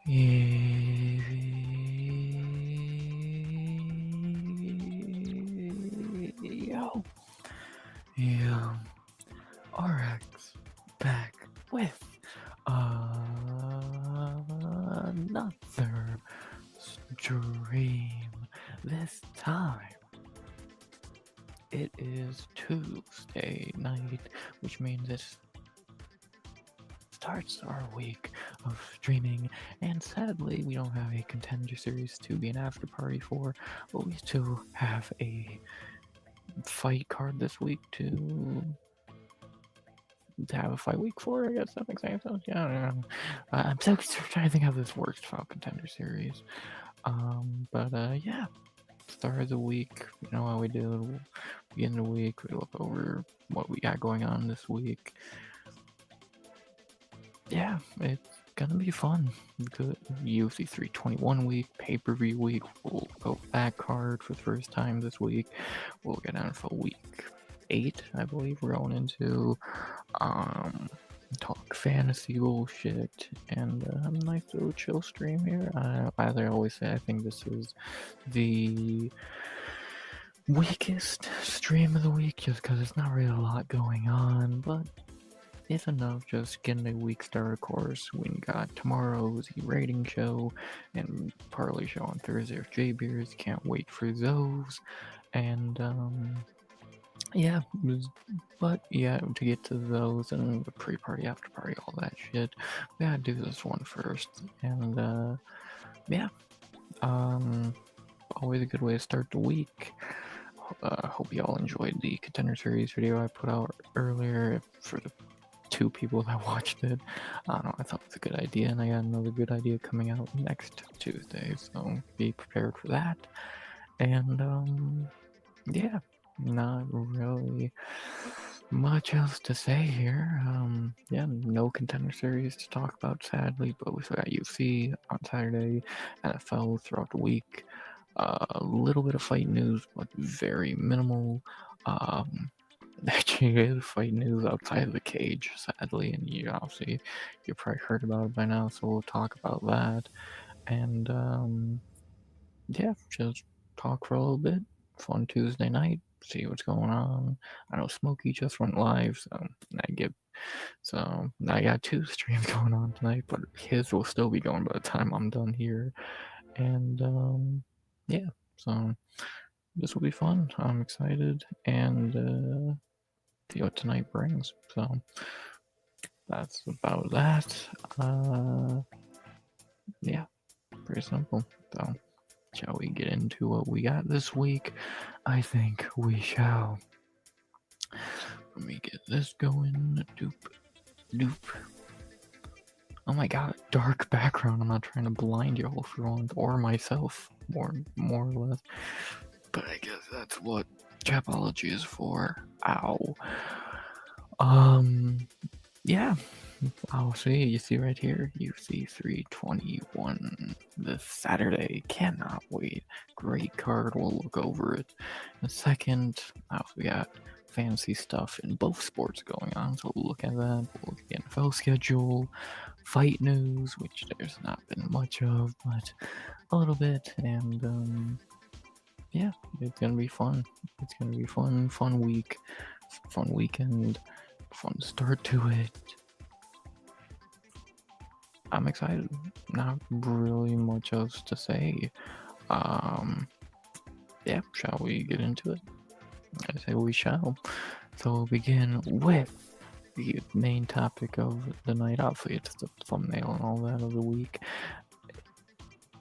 Yo, yo, RX back with another stream. This time it is Tuesday night, which means it starts our week of streaming, and sadly we don't have a contender series to be an after party for, but we still have a fight card this week to have a fight week for. I guess that makes sense. Yeah, I don't know. I'm still trying to think how this works for contender series. But yeah, start of the week. You know how we do. Begin the week. We look over what we got going on this week. Yeah, it's gonna be fun. Good UFC 321 week, pay-per-view week. We'll go that card for the first time this week. We'll get on for week 8, I believe. We're going into talk fantasy bullshit and have a nice little chill stream here. As I always say, I think this is the weakest stream of the week just because it's not really a lot going on, but it's enough just getting a week start. Of course, we got tomorrow's rating show and parlay show on Thursday with J Beers. Can't wait for those. And yeah, but yeah, to get to those and the pre-party, after party, all that shit, we gotta do this one first. And yeah, always a good way to start the week. Hope y'all enjoyed the contender series video I put out earlier. For the 2 people that watched it, I don't know, I thought it was a good idea, and I got another good idea coming out next Tuesday, so be prepared for that. And yeah, not really much else to say here. Yeah, no contender series to talk about, sadly, but we still got UFC on Saturday, NFL throughout the week. A little bit of fight news, but very minimal. Actually, there's fight news outside of the cage, sadly, and you obviously you probably heard about it by now, so we'll talk about that. And yeah, just talk for a little bit. Fun Tuesday night. See what's going on. I know Smokey just went live, so I got 2 streams going on tonight, but his will still be going by the time I'm done here. And yeah, so this will be fun. I'm excited and see what tonight brings. So that's about that. Yeah, pretty simple. So shall we get into what we got this week? I think we shall. Let me get this going. Doop, doop. Oh my god, dark background. I'm not trying to blind y'all for once, or myself, more or less. But I guess that's what Chapology is for. Ow. Yeah. I'll see. You see right here, UFC 321 this Saturday. Cannot wait. Great card. We'll look over it in a second. We got fancy stuff in both sports going on, so we'll look at that. We'll look at the NFL schedule, fight news, which there's not been much of, but a little bit. And yeah, it's gonna be fun. It's gonna be fun week, fun weekend, fun start to it. I'm excited. Not really much else to say. Yeah, shall we get into it? I say we shall. So we'll begin with the main topic of the night. Obviously, it's the thumbnail and all that of the week.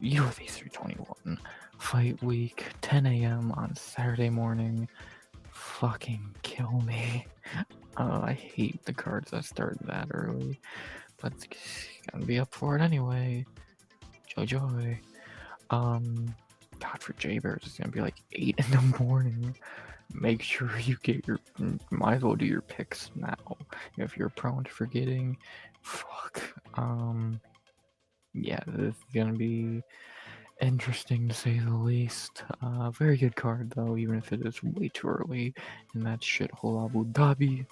UFC 321 fight week, 10 a.m. on Saturday morning. Fucking kill me. I hate the cards that start that early, but it's gonna be up for it anyway. Joy. God, for J-Bears, it's gonna be like 8 in the morning. Make sure you get your, might as well do your picks now if you're prone to forgetting. Fuck. Yeah, this is gonna be interesting to say the least. Very good card though, even if it is way too early in that shithole Abu Dhabi.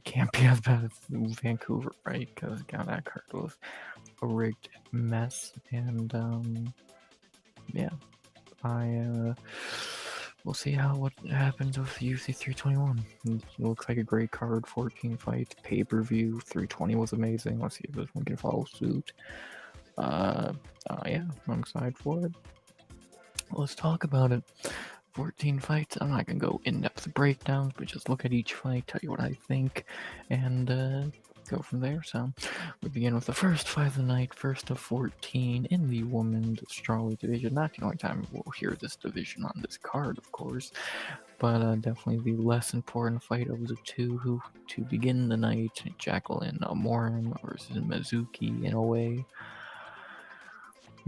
Can't be as bad as Vancouver, right? Because that card was a rigged mess, and yeah, we'll see what happens with UFC 321. It looks like a great card, 14 fights, pay-per-view. 320 was amazing. Let's see if this one can follow suit. Yeah, I'm excited for it. Let's talk about it. 14 fights. I'm not gonna go in-depth breakdowns, but just look at each fight, tell you what I think, and go from there. So we begin with the first fight of the night, first of 14 in the women's strawweight division. Not the only time we'll hear this division on this card, of course, but definitely the less important fight of the two who to begin the night. Jacqueline Morin versus Mizuki Inoue.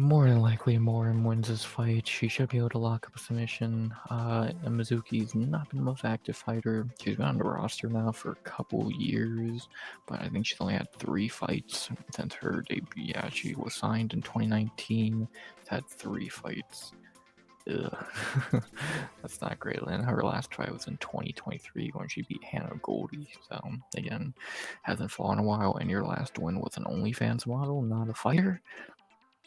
More than likely, Morin wins this fight. She should be able to lock up a submission. Mizuki's not been the most active fighter. She's been on the roster now for a couple years, but I think she's only had 3 fights since her debut. Yeah, she was signed in 2019. She's had 3 fights. Ugh. That's not great. And her last fight was in 2023 when she beat Hannah Goldie. So, again, hasn't fought in a while, and your last win was an OnlyFans model, not a fighter.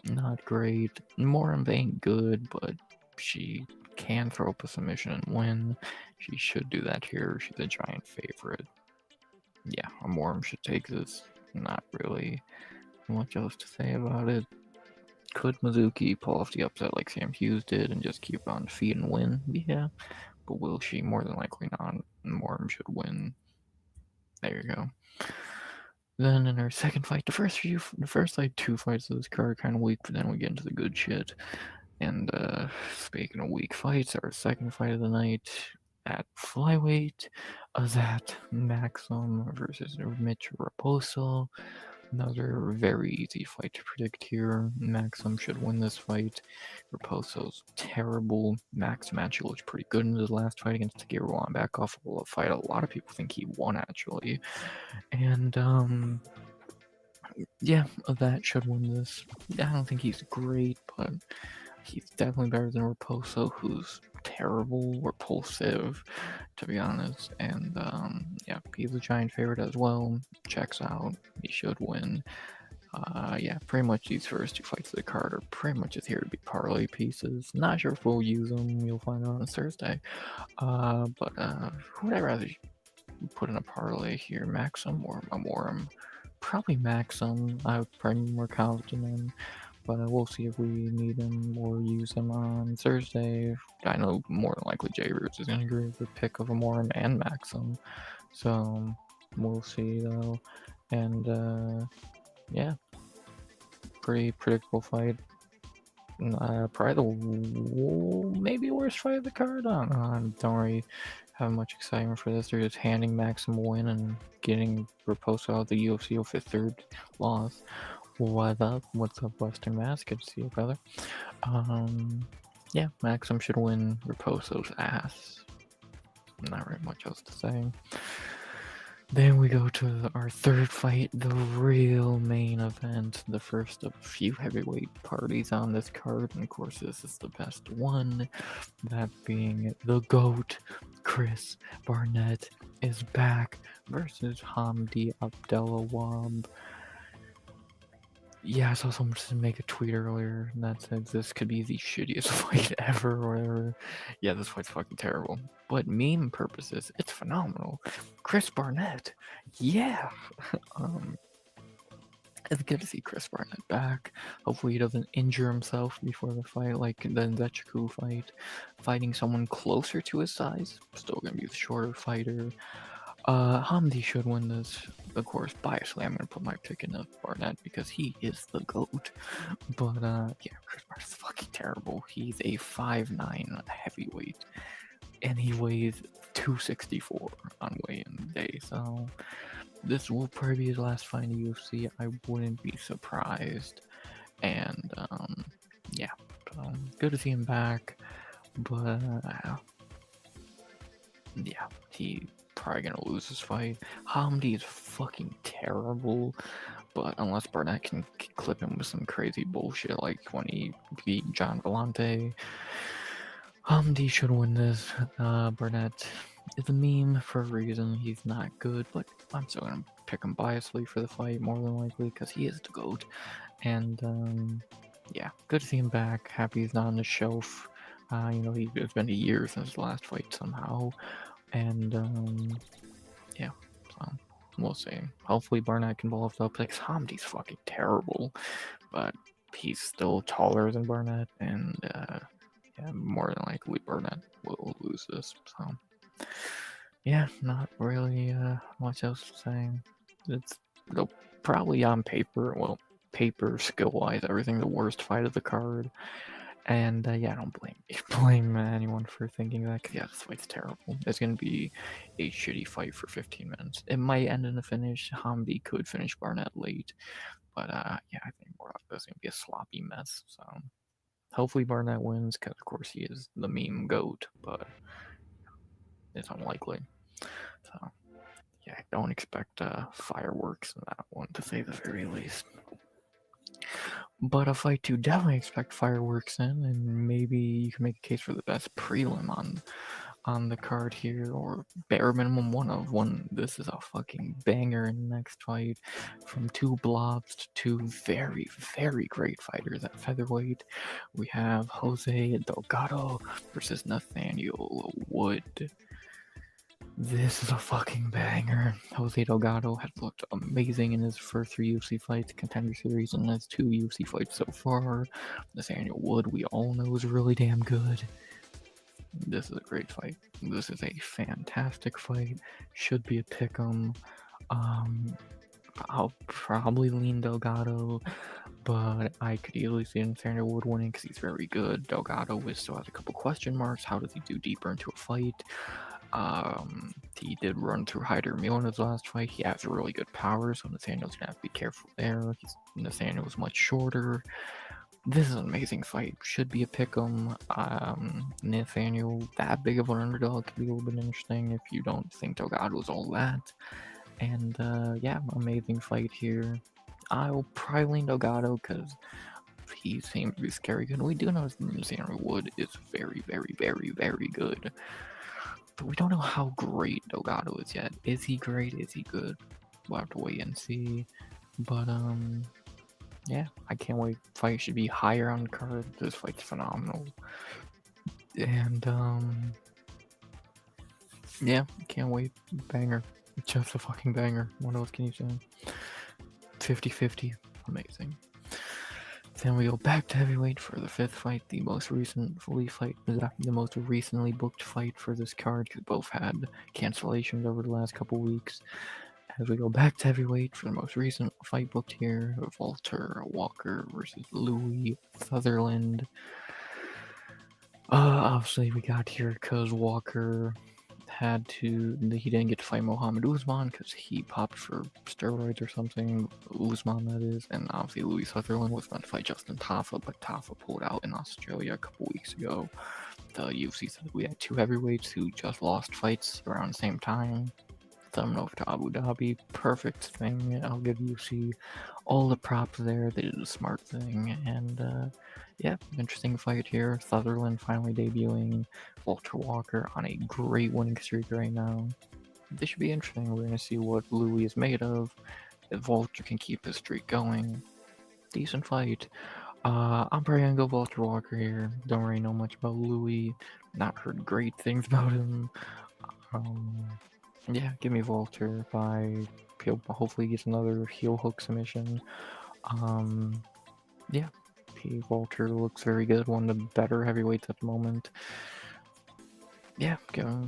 Not great. Morin ain't good, but she can throw up a submission and win. She should do that here. She's a giant favorite. Yeah, Morin should take this. Not really much else to say about it. Could Mizuki pull off the upset like Sam Hughes did and just keep on feet and win? Yeah, but will she? More than likely not. Morin should win. There you go. Then in our second fight, the first like 2 fights of this card kind of weak, but then we get into the good shit. And speaking of weak fights, our second fight of the night at flyweight, Azat Maxim versus Mitch Raposo. Another very easy fight to predict here. Maxim should win this fight. Raposo's terrible. Maxim actually looked pretty good in his last fight against Takeru Wanbekov. A fight a lot of people think he won, actually. And yeah, that should win this. I don't think he's great, but he's definitely better than Raposo, who's terrible, repulsive, to be honest. And yeah, he's a giant favorite as well. Checks out. He should win. Yeah, pretty much these first 2 fights of the card are pretty much just here to be parlay pieces. Not sure if we'll use them. You'll find out on Thursday. But who would I rather put in a parlay here? Maxim or Morin? Probably Maxim. I would probably be more confident in. But we'll see if we need him or use him on Thursday. I know more than likely Jay Roots is going to agree with the pick of a Morin and Maxim. So we'll see though. And yeah, pretty predictable fight. Probably the maybe worst fight of the card. I don't really have much excitement for this. They're just handing Maxim a win and getting Raposo out of the UFC with his 3rd loss. What up? What's up, Western Mass? Good to see you, brother. Yeah, Maxim should win Raposo's ass. Not very much else to say. Then we go to our 3rd fight, the real main event, the first of a few heavyweight parties on this card, and of course this is the best one, that being the GOAT, Chris Barnett, is back versus Hamdi Abdelawab. Yeah, I saw someone just make a tweet earlier that said this could be the shittiest fight ever or whatever. Yeah, this fight's fucking terrible. But meme purposes, it's phenomenal. Chris Barnett, yeah. It's good to see Chris Barnett back. Hopefully he doesn't injure himself before the fight, like the Nzechukwu fight. Fighting someone closer to his size, still gonna be the shorter fighter. Hamdi should win this. Of course, biasly, I'm gonna put my pick in Barnett because he is the GOAT. But yeah, Chris Barnett's fucking terrible. He's a 5'9" heavyweight, and he weighs 264 on weigh-in day. So this will probably be his last fight in the UFC. I wouldn't be surprised. And yeah, good to see him back. But yeah, he probably gonna lose this fight. Hamdi is fucking terrible, but unless Barnett can clip him with some crazy bullshit like when he beat John Vellante, Hamdi should win this. Barnett, is a meme for a reason. He's not good, but I'm still gonna pick him biasly for the fight more than likely because he is the GOAT. And yeah, good to see him back. Happy he's not on the shelf. It's been a year since his last fight somehow, and yeah, so we'll see. Hopefully Barnett can ball up. Like Hamdi's fucking terrible, but he's still taller than Barnett, and yeah, more than likely Barnett will lose this. So yeah, not really much else to say. It's probably on paper, well, paper skill wise, everything the worst fight of the card. And yeah, I don't blame anyone for thinking that. 'Cause, yeah, this fight's terrible. It's gonna be a shitty fight for 15 minutes. It might end in a finish. Hamdi could finish Barnett late, but yeah, I think more of this gonna be a sloppy mess. So hopefully Barnett wins, because of course he is the meme goat, but it's unlikely. So yeah, I don't expect fireworks in that one, to say the very least. But a fight to definitely expect fireworks in, and maybe you can make a case for the best prelim on the card here, or bare minimum one of one. This is a fucking banger in the next fight, from two blobs to two very, very great fighters at featherweight. We have Jose Delgado versus Nathaniel Wood. This is a fucking banger. Jose Delgado has looked amazing in his first 3 UFC fights, Contender Series, and his 2 UFC fights so far. Nathaniel Wood, we all know, is really damn good. This is a great fight. This is a fantastic fight. Should be a pick'em. I'll probably lean Delgado, but I could easily see Nathaniel Wood winning because he's very good. Delgado still has a couple question marks. How does he do deeper into a fight? He did run through Hyder Mill in his last fight. He has really good power, so Nathaniel's gonna have to be careful there. Nathaniel's much shorter. This is an amazing fight. Should be a pick'em. Nathaniel, that big of an underdog, could be a little bit interesting if you don't think Delgado's all that. And yeah, amazing fight here. I'll probably lean Delgado because he seems to be scary good. We do know Nathaniel Wood is very, very, very, very good. But we don't know how great Delgado is yet. Is he great? Is he good? We'll have to wait and see. But yeah, I can't wait. Fight should be higher on the card. This fight's phenomenal. And yeah, can't wait. Banger. Just a fucking banger. What else can you say? 50-50. Amazing. Then we go back to heavyweight for the 5th fight, the most recently booked fight for this card, because both had cancellations over the last couple weeks. As we go back to heavyweight for the most recent fight booked here, Walter Walker versus Louis Sutherland. Obviously we got here because Walker he didn't get to fight Mohammed Usman because he popped for steroids or something. Usman, that is. And obviously Louis Sutherland was meant to fight Justin Tafa, but Tafa pulled out in Australia a couple weeks ago. The UFC said we had 2 heavyweights who just lost fights around the same time. Sent them over to Abu Dhabi. Perfect thing. I'll give UFC all the props there. They did a smart thing. And yeah, interesting fight here. Sutherland finally debuting. Walter Walker on a great winning streak right now. This should be interesting. We're going to see what Louis is made of. If Walter can keep his streak going. Decent fight. I'm probably going to go Walter Walker here. Don't really know much about Louis. Not heard great things about him. Yeah, give me Walter by hopefully gets another heel hook submission. Yeah, Walter looks very good, one of the better heavyweights at the moment. Yeah,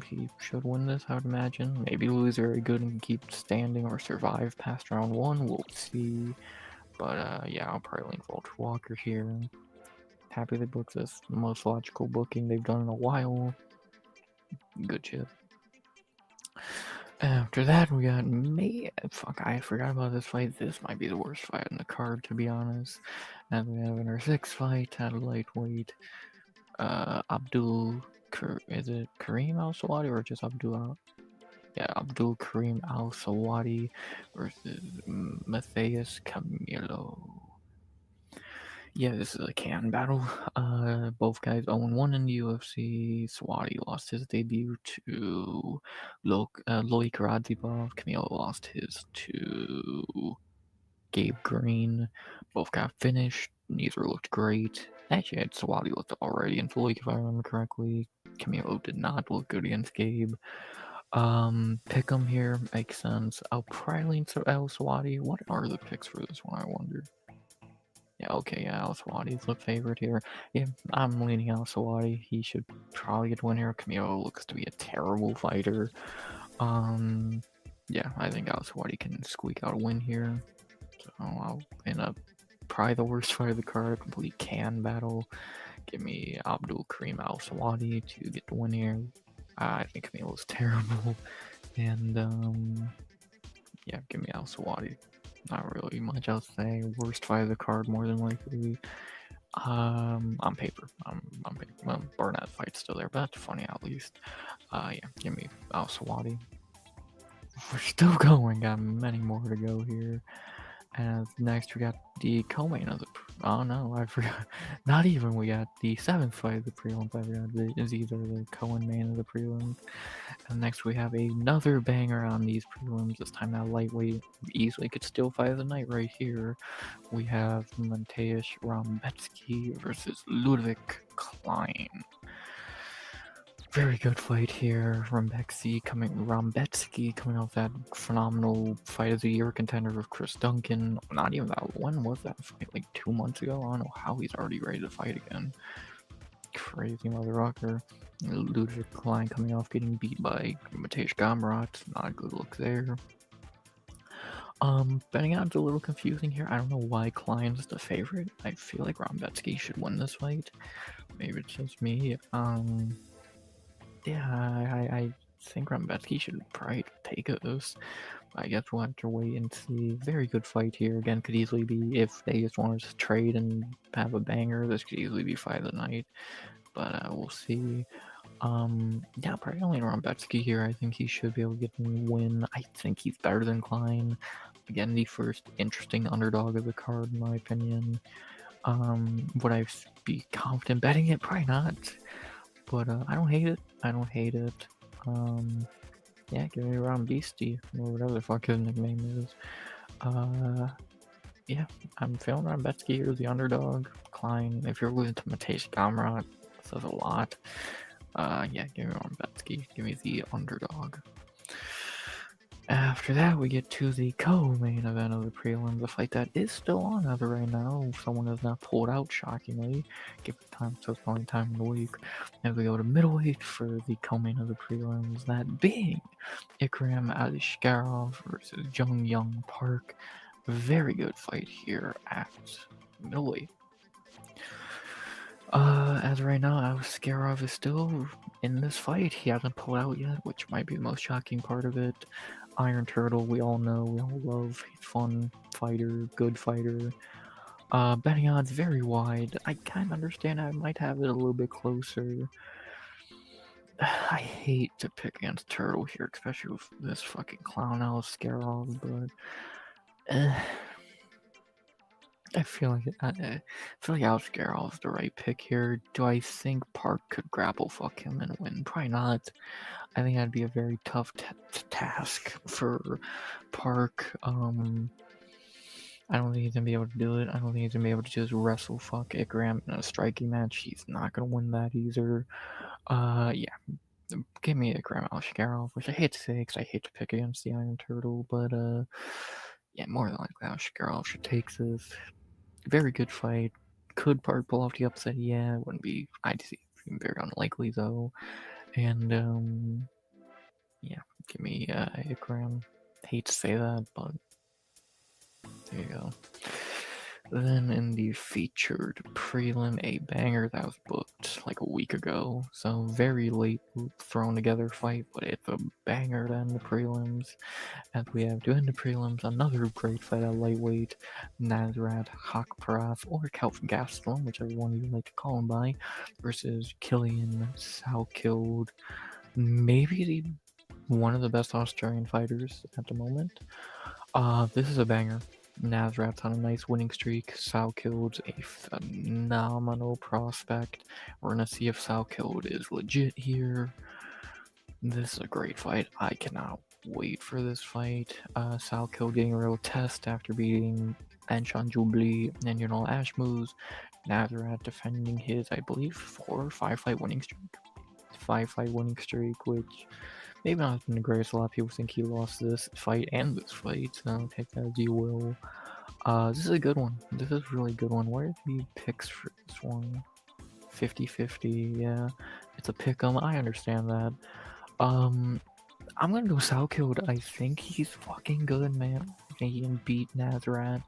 he should win this, I would imagine. Maybe Louis is very good and can keep standing or survive past round 1, we'll see. But yeah, I'll probably lean Walter Walker here. Happy they booked this, the most logical booking they've done in a while. Good shit. After that, we got I forgot about this fight. This might be the worst fight in the card, to be honest. And we have in our 6th fight at lightweight, is it Kareem Al Sawadi or just Abdul? Yeah, Abdul Kareem Al Sawadi versus Matthias Camilo. Yeah, this is a can battle. Both guys 0-1 in the UFC. Swati lost his debut to Loic Radzivov. Camilo lost his to Gabe Green. Both got finished. Neither looked great. Actually, Swati looked already into Loic, if I remember correctly. Camilo did not look good against Gabe. Pick 'em here makes sense. I'll probably lean to El Swati. What are the picks for this one, I wonder? Yeah, okay, yeah, Al Swati's the favorite here. Yeah, I'm leaning Al Swati. He should probably get the win here. Camilo looks to be a terrible fighter. Yeah, I think Al Swati can squeak out a win here. So I'll end up probably the worst fight of the card, a complete can battle. Give me Abdul Karim Al Swati to get the win here. I think Camilo's terrible. And yeah, give me Al Swati. Not really much else to say. Worst fight of the card, more than likely. On paper, on paper. Well, Barnett fight's still there, but that's funny at least. Yeah, give me Al Swati. We're still going. Got many more to go here. And next we got the co-main of the. Oh no, I forgot. Not even. We got the 7th fight of the prelims. I forgot. These are the co-main main of the prelims. And next we have another banger on these prelims. This time that lightweight easily could still fight of the night right here. We have Mateusz Rambetsky versus Ludwig Klein. Very good fight here. Rambetsky coming off that phenomenal fight of the year contender with Chris Duncan. Not even that. When was that fight? Like 2 months ago? I don't know how he's already ready to fight again. Crazy motherfucker. Ludwig Klein coming off getting beat by Mateusz Gamrot. Not a good look there. Betting odds a little confusing here. I don't know why Klein's the favorite. I feel like Rambetsky should win this fight. Maybe it's just me. Yeah, I think Rambetsky should probably take this. I guess we'll have to wait and see. Very good fight here. Again, could easily be, if they just wanted to trade and have a banger, this could easily be fight of the night. But we'll see. Yeah, probably only Rambetsky here. I think he should be able to get a win. I think he's better than Klein. Again, the first interesting underdog of the card, in my opinion. Would I be confident betting it? Probably not. But I don't hate it. I don't hate it. Yeah, give me around Beastie, or whatever the fuck his nickname is. Yeah, I'm feeling Rambetsky here, the underdog. Klein, if you're losing to Mateusz Gamrot, says a lot. Yeah, give me Rambetsky. Give me the underdog. After that, we get to the co-main event of the prelims, a fight that is still on as of right now. Someone has not pulled out, shockingly. Give it time, so it's only time in the week. And we go to middleweight for the co-main of the prelims, that being Ikram Aliskerov versus Jung Young Park. Very good fight here at middleweight. As of right now, Aliskerov is still in this fight. He hasn't pulled out yet, which might be the most shocking part of it. Iron Turtle, we all know, we all love. He's fun fighter, good fighter. Betting odds very wide. I kind of understand I might have it a little bit closer. I hate to pick against Turtle here, especially with this fucking clown Aliskerov, but I feel like Aliskerov's the right pick here. Do I think Park could grapple fuck him and win? Probably not. I think that'd be a very tough task for Park. I don't think he's gonna be able to do it. I don't think he's gonna be able to just wrestle fuck Ikram in a striking match. He's not gonna win that either. Yeah. Give me Ikram Aliskerov, which I hate to say because I hate to pick against the Iron Turtle, but yeah, more than likely Aliskerov should take this. Very good fight. Could Park pull off the upset? Yeah, it wouldn't be. I'd say very unlikely though. And yeah, give me Ikram. Hate to say that, but there you go. Then in the featured prelim, a banger that was booked like a week ago, so very late thrown together fight, but it's a banger to end the prelims. As we have to end the prelims, another great fight at lightweight, Nasrat Hakparas, or Calvin Gastelum, whichever one you like to call him by, versus Killian Salkilled, maybe one of the best Australian fighters at the moment. This is a banger. Nazrat's on a nice winning streak. Salkild's a phenomenal prospect. We're gonna see if Salkild is legit here. This is a great fight. I cannot wait for this fight. Salkild getting a real test after beating Anshan Jubli and Ashmuz. Nazrat defending his, I believe, 4 or 5 fight winning streak. 5 fight winning streak, which maybe not been the greatest. A lot of people think he lost this fight and this fight, so take that as you will. This is a good one. This is a really good one. Where are the picks for this one? 50-50, yeah. It's a pick 'em. I understand that. I'm gonna go Salkild. I think he's fucking good, man. I think he can beat Nazrat.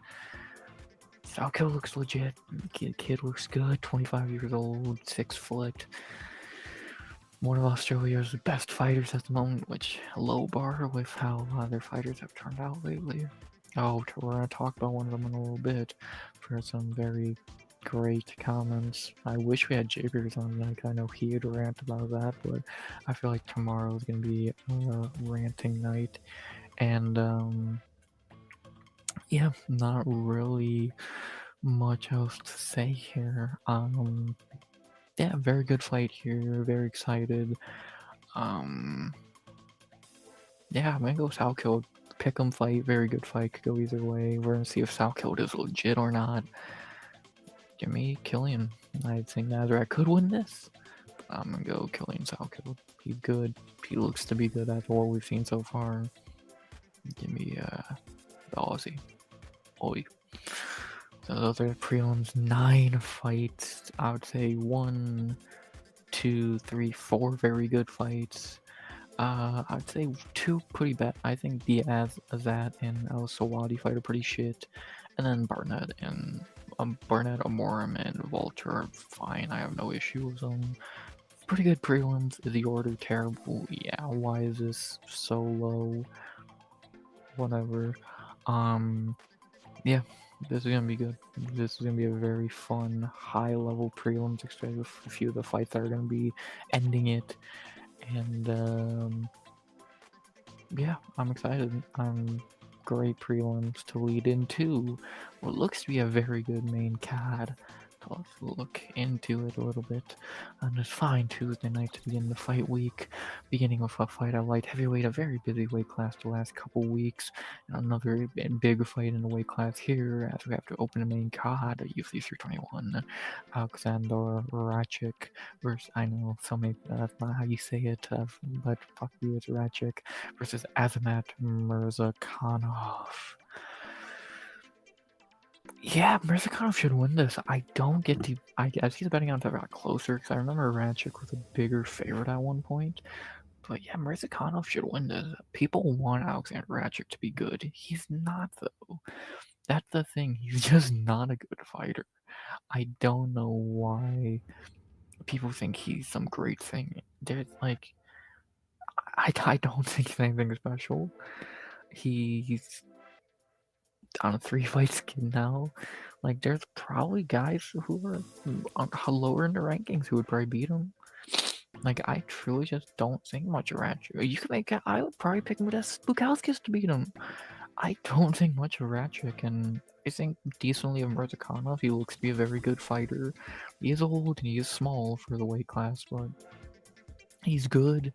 Salkild looks legit. Kid looks good. 25 years old, 6 foot. One of Australia's best fighters at the moment, which low bar with how a lot of their fighters have turned out lately. Oh, we're gonna talk about one of them in a little bit for some very great comments. I wish we had Jabers on, like I know he would rant about that, but I feel like tomorrow is gonna be a ranting night, and yeah, not really much else to say here. Yeah, very good fight here. Very excited. Yeah, I'm gonna go Salkild. Pick 'em fight. Very good fight. Could go either way. We're gonna see if Salkild is legit or not. Give me Killian. I think Nazrat could win this. I'm gonna go Killian Salkild. He's good. He looks to be good after what we've seen so far. Give me the Aussie. Oi. So those are the prelims. 9 fights. I would say 1, 2, 3, 4 very good fights. I'd say 2 pretty bad. I think Diaz, Azat, and El Sawadi fight are pretty shit. And then Barnett and Barnett, Amorim, and Vulture are fine. I have no issue with them. Pretty good prelims. Is the order terrible? Yeah, why is this so low? Whatever. Yeah, this is gonna be good. This is gonna be a very fun, high-level prelims, especially with a few of the fights that are gonna be ending it. And yeah, I'm excited. Great prelims to lead into what looks to be a very good main card. So let's look into it a little bit. On this fine Tuesday night to begin the fight week, beginning with a fight at light heavyweight, a very busy weight class the last couple weeks, and another big fight in the weight class here as we have to open the main card at UFC 321. Alexander Rachik versus, I know that's not how you say it, but fuck you, it's Rachik versus Azamat Mirzakhanov. Yeah, Mirzakhanov should win this. I don't get the. I guess he's betting on to got closer because I remember Rachik was a bigger favorite at one point. But yeah, Mirzakhanov should win this. People want Alexander Rachik to be good. He's not, though. That's the thing. He's just not a good fighter. I don't know why people think he's some great thing. There's like, I don't think he's anything special. He's on a 3-fight skid now. Like, there's probably guys who are lower in the rankings who would probably beat him. Like, I truly just don't think much of Ratchet. You could make it, I would probably pick Modestas Bukauskas to beat him. I don't think much of Ratchet, and I think decently of Mirzakhanov. He looks to be a very good fighter. He is old and he is small for the weight class, but he's good.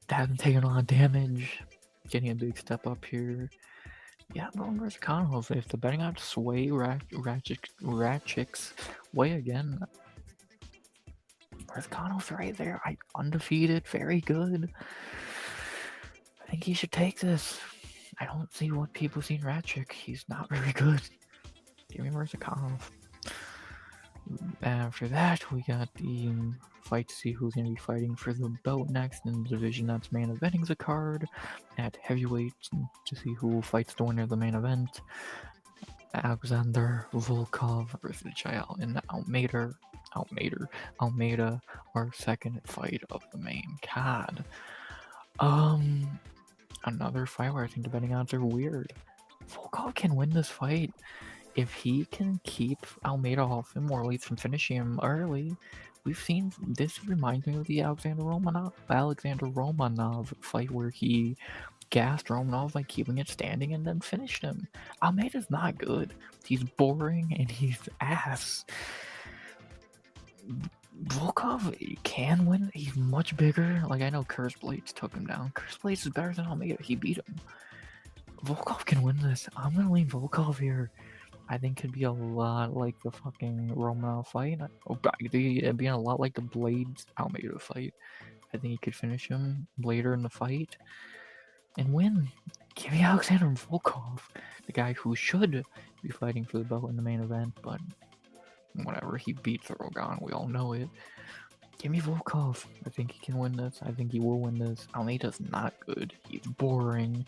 Hasn't taken a lot of damage. Getting a big step up here. Yeah, but Mirzakhanov, if the betting odds sway Ratchik's way again, Mirzakhanov's right there. Undefeated, very good. I think he should take this. I don't see what people see in Ratchik. He's not very good. Give me Mirzakhanov. After that, we got the fight to see who's going to be fighting for the belt next in the division that's main eventing the card. At heavyweight, to see who fights the winner of the main event. Alexander Volkov versus Jael in Almeida, our second fight of the main card. Another fight where I think the betting odds are weird. Volkov can win this fight if he can keep Almeida off him or at least from finishing him early. We've seen this reminds me of the Alexander Romanov fight where he gassed Romanov by keeping it standing and then finished him. Almeida's not good. He's boring and he's ass. Volkov can win. He's much bigger. Like, I know Curse Blades took him down. Curse Blades is better than Almeida. He beat him. Volkov can win this. I'm gonna lean Volkov here. I think it'd be a lot like the fucking Romanov fight. It'd be a lot like the Blades Almeida fight. I think he could finish him later in the fight and win. Give me Alexander Volkov, the guy who should be fighting for the belt in the main event, but whatever, he beat Thorogon, we all know it. Give me Volkov. I think he can win this. I think he will win this. Almeida's not good. He's boring.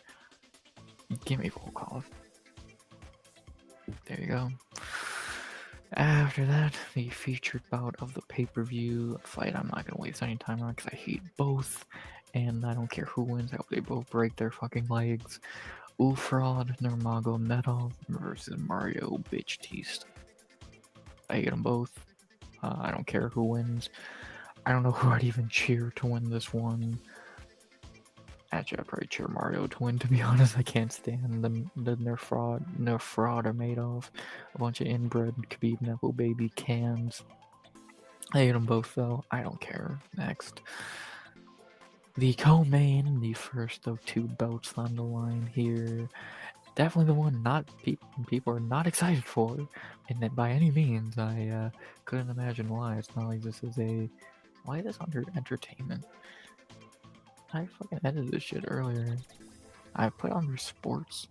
Give me Volkov. There you go. After that, the featured bout of the pay-per-view fight. I'm not gonna waste any time on it because I hate both, and I don't care who wins. I hope they both break their fucking legs. Ufrod Nurmagomedov versus Mario Bitchtiste. I hate them both. I don't care who wins. I don't know who I'd even cheer to win this one. Actually, I'd probably cheer Mario to win, to be honest. I can't stand the Nerf are made of. A bunch of inbred Khabib Nepo baby cans. I hate them both, though. I don't care. Next. The co-main, the first of two belts on the line here. Definitely the one not people are not excited for, and that by any means. I couldn't imagine why. It's not like this is a... Why is this under entertainment? I fucking edited this shit earlier. I put under sports.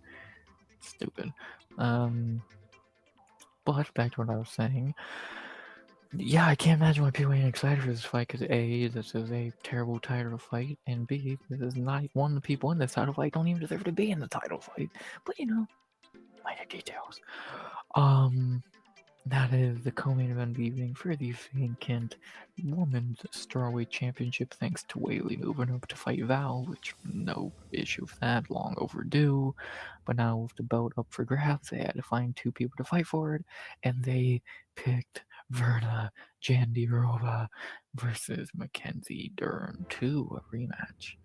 Stupid. But back to what I was saying. Yeah, I can't imagine why people ain't excited for this fight, because A, this is a terrible title fight, and B, this is not one of the people in this title fight don't even deserve to be in the title fight. But you know, minor details. That is the co-main event of the evening for the vacant Women's Strawweight Championship, thanks to Whaley moving up to fight Val, which no issue with that, long overdue. But now with the belt up for grabs, they had to find two people to fight for it, and they picked Verna Jandiroba versus Mackenzie Dern 2, a rematch.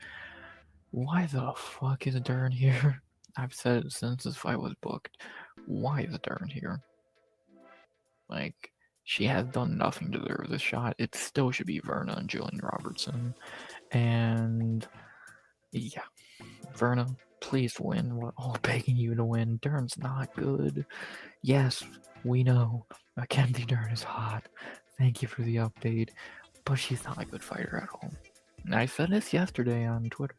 Why the fuck is Dern here? I've said it since this fight was booked. Why is Dern here? Like, she has done nothing to deserve this shot. It still should be Verna and Jillian Robertson. And yeah, Verna, please win. We're all begging you to win. Dern's not good. Yes, we know. Mackenzie Dern is hot. Thank you for the update. But she's not a good fighter at all. And I said this yesterday on Twitter.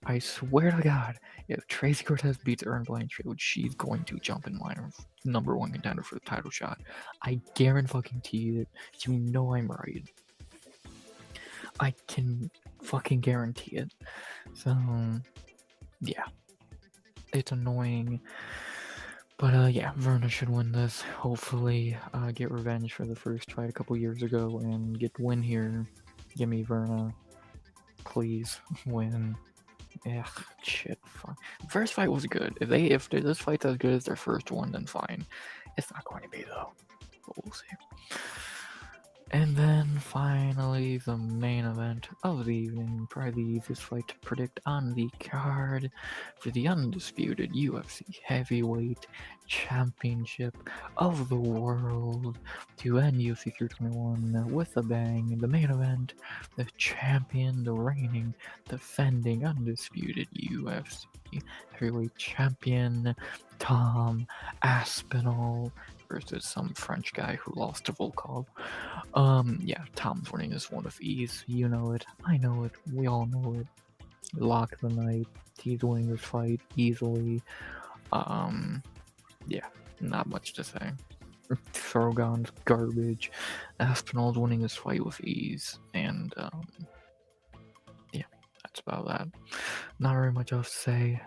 I swear to God, if Tracy Cortez beats Erin Blanchfield, she's going to jump in line of #1 contender for the title shot. I guarantee it. You know I'm right. I can fucking guarantee it. So, yeah. It's annoying. But yeah, Verna should win this. Hopefully, get revenge for the first fight a couple years ago and get the win here. Give me Verna. Please win. Ugh, shit. Fuck. First fight was good. If this fight's as good as their first one, then fine. It's not going to be though. But we'll see. And then finally, the main event of the evening, probably the easiest fight to predict on the card for the undisputed UFC Heavyweight Championship of the world to end UFC 321 with a bang. The main event, the champion, the reigning, defending, undisputed UFC Heavyweight Champion, Tom Aspinall versus some French guy who lost to Volkov. Yeah, Tom's winning this one with ease. You know it. I know it. We all know it. Lock of the night. He's winning this fight easily. Yeah, not much to say. Thorogon's garbage. Aspinall's winning this fight with ease. And, yeah, that's about that. Not very much else to say.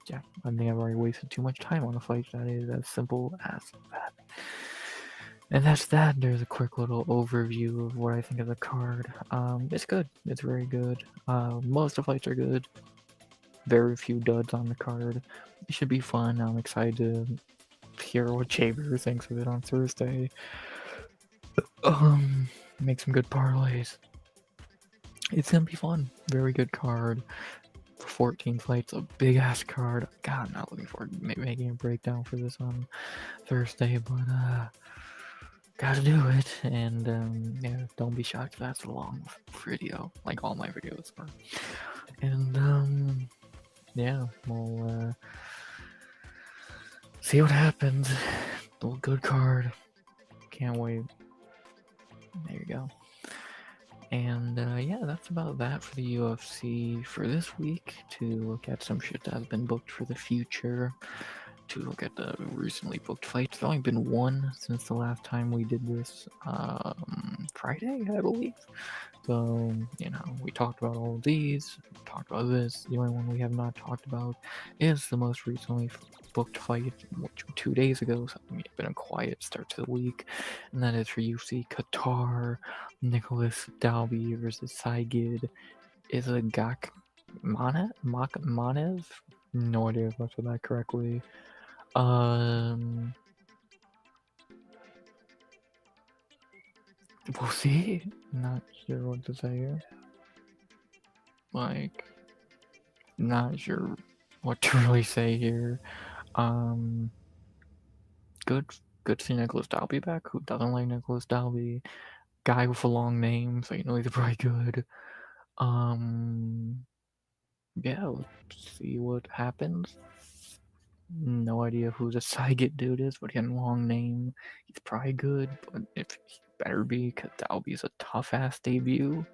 Yeah, I think I've already wasted too much time on a fight that is as simple as that. And that's that. There's a quick little overview of what I think of the card. It's good. It's very good. Most of the fights are good. Very few duds on the card. It should be fun. I'm excited to hear what Jaber thinks of it on Thursday. Make some good parlays. It's gonna be fun. Very good card. for 14 fights, a big ass card. God, I'm not looking forward to making a breakdown for this on Thursday, but gotta do it. And yeah, don't be shocked if that's a long video, like all my videos are. And yeah, we'll see what happens. Good card. Can't wait. There you go. And yeah, that's about that for the UFC for this week. To look at some shit that has been booked for the future. To look at the recently booked fights. There's only been one since the last time we did this, Friday, I believe. So, you know, we talked about all of these, talked about this. The only one we have not talked about is the most recently booked fight, which 2 days ago, so it's been a quiet start to the week, and that is for UFC Qatar, Nicholas Dalby versus Saigid Isagak Manev? No idea if I said that correctly. We'll see. Not sure what to say here. Like, not sure what to really say here. Good to see Nicholas Dalby back. Who doesn't like Nicholas Dalby? Guy with a long name, so you know he's probably good. Yeah, let's see what happens. No idea who the Saigit dude is, but he had a long name. He's probably good, but if he better be, because Dalby's a tough ass debut.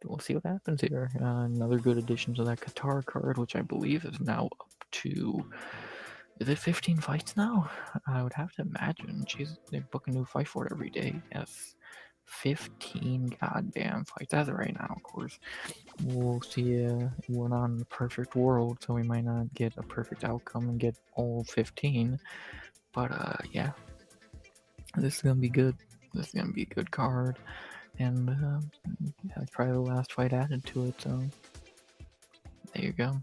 We'll see what happens here. Another good addition to that Qatar card, which I believe is now up to. Is it 15 fights now? I would have to imagine. Jeez, they book a new fight for it every day. Yes. 15 goddamn fights as of right now, of course. We'll see. We're not in a perfect world, so we might not get a perfect outcome and get all 15. But yeah. This is gonna be good. This is gonna be a good card. And yeah, it's probably the last fight added to it, so there you go.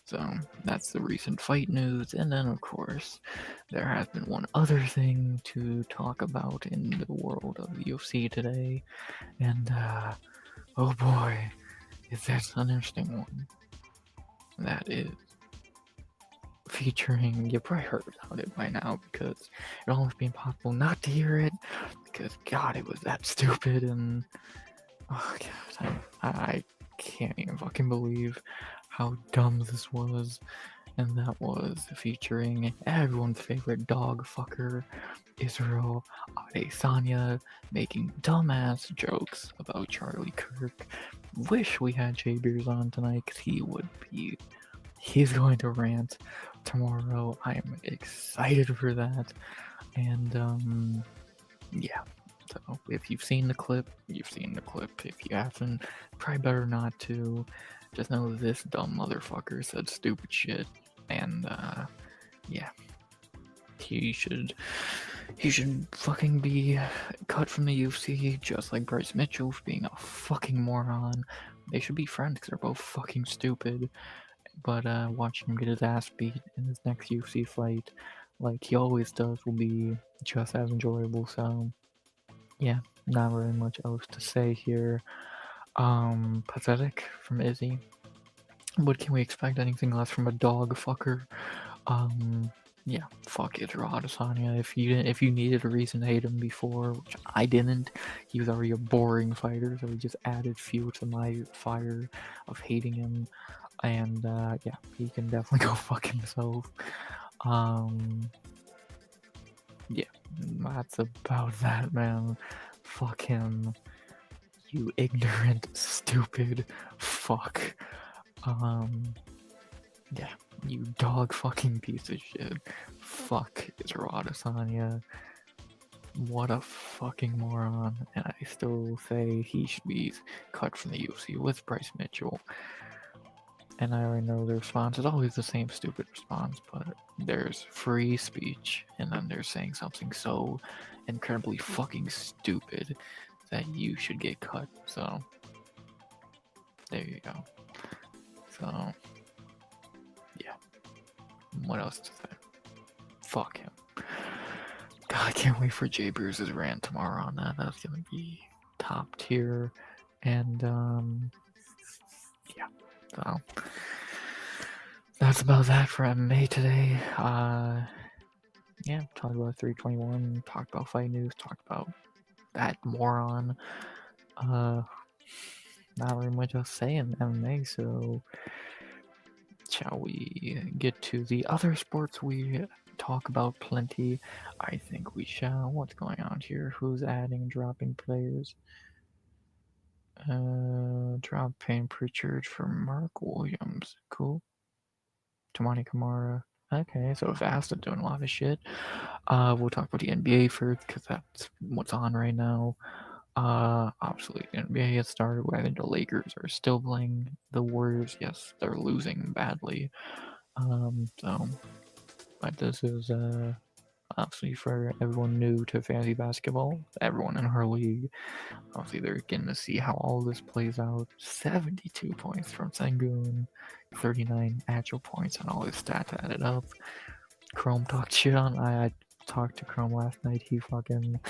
So that's the recent fight news, and then of course there has been one other thing to talk about in the world of the UFC today, and oh boy, is that an interesting one. That is featuring, you've probably heard about it by now because it'd almost be impossible not to hear it, because God, it was that stupid, and oh God, I can't even fucking believe how dumb this was. And that was featuring everyone's favorite dog fucker, Israel Adesanya, making dumbass jokes about Charlie Kirk. Wish we had Jay Beers on tonight, because he's going to rant tomorrow. I am excited for that. And yeah. So if you've seen the clip, you've seen the clip. If you haven't, probably better not to. Just know this dumb motherfucker said stupid shit, and yeah, he should fucking be cut from the UFC, just like Bryce Mitchell for being a fucking moron. They should be friends because they're both fucking stupid. But watching him get his ass beat in his next UFC fight, like he always does, will be just as enjoyable. So yeah, not very much else to say here. Pathetic from Izzy. What can we expect? Anything less from a dog fucker? Yeah, fuck Israel Adesanya. If you needed a reason to hate him before, which I didn't, he was already a boring fighter, so he just added fuel to my fire of hating him. And yeah, he can definitely go fuck himself. Yeah, that's about that, man. Fuck him. You ignorant, stupid fuck. Yeah, you dog fucking piece of shit. Fuck Israel Adesanya. What a fucking moron. And I still say he should be cut from the UFC with Bryce Mitchell. And I already know the response is always the same stupid response, but there's free speech, and then there's saying something so incredibly fucking stupid that you should get cut. So there you go. So yeah, what else to say? Fuck him. God, I can't wait for Jay Bruce's rant tomorrow on that. That's gonna be top tier. And yeah, So that's about that for MMA today. Yeah, talked about 321, talked about fight news, talked about that moron. Not really much else to say in MMA, so shall we get to the other sports we talk about plenty? I think we shall. What's going on here? Who's adding and dropping players? Drop Payne Pritchard for Mark Williams. Cool. Tamani Kamara. Okay, so Vasta doing a lot of shit. We'll talk about the NBA first because that's what's on right now. Obviously, the NBA has started. I think the Lakers are still playing the Warriors. Yes, they're losing badly. But this is obviously for everyone new to fantasy basketball, everyone in her league. Obviously, they're getting to see how all this plays out. 72 points from Sengun, 39 actual points, and all his stats added up. Chrome talked shit on. I talked to Chrome last night. He fucking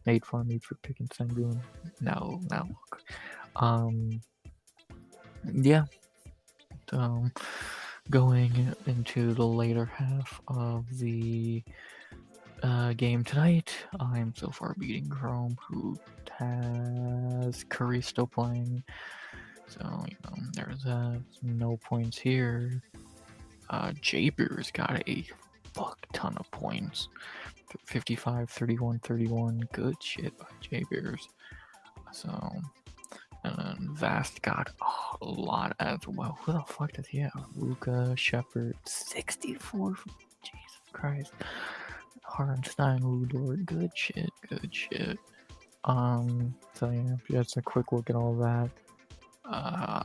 made fun of me for picking Sengun. No. Yeah. Going into the later half of the game tonight, I'm so far beating Chrome, who has Curry still playing. So, there's no points here. Jaber's got a fuck ton of points. 55, 31, 31. Good shit by Jabeers. So, and then Vast got a lot as well. Who the fuck does he have? Luca, Shepard, 64. Jesus Christ. Hardenstein, Ludor, good shit. So yeah, just a quick look at all that.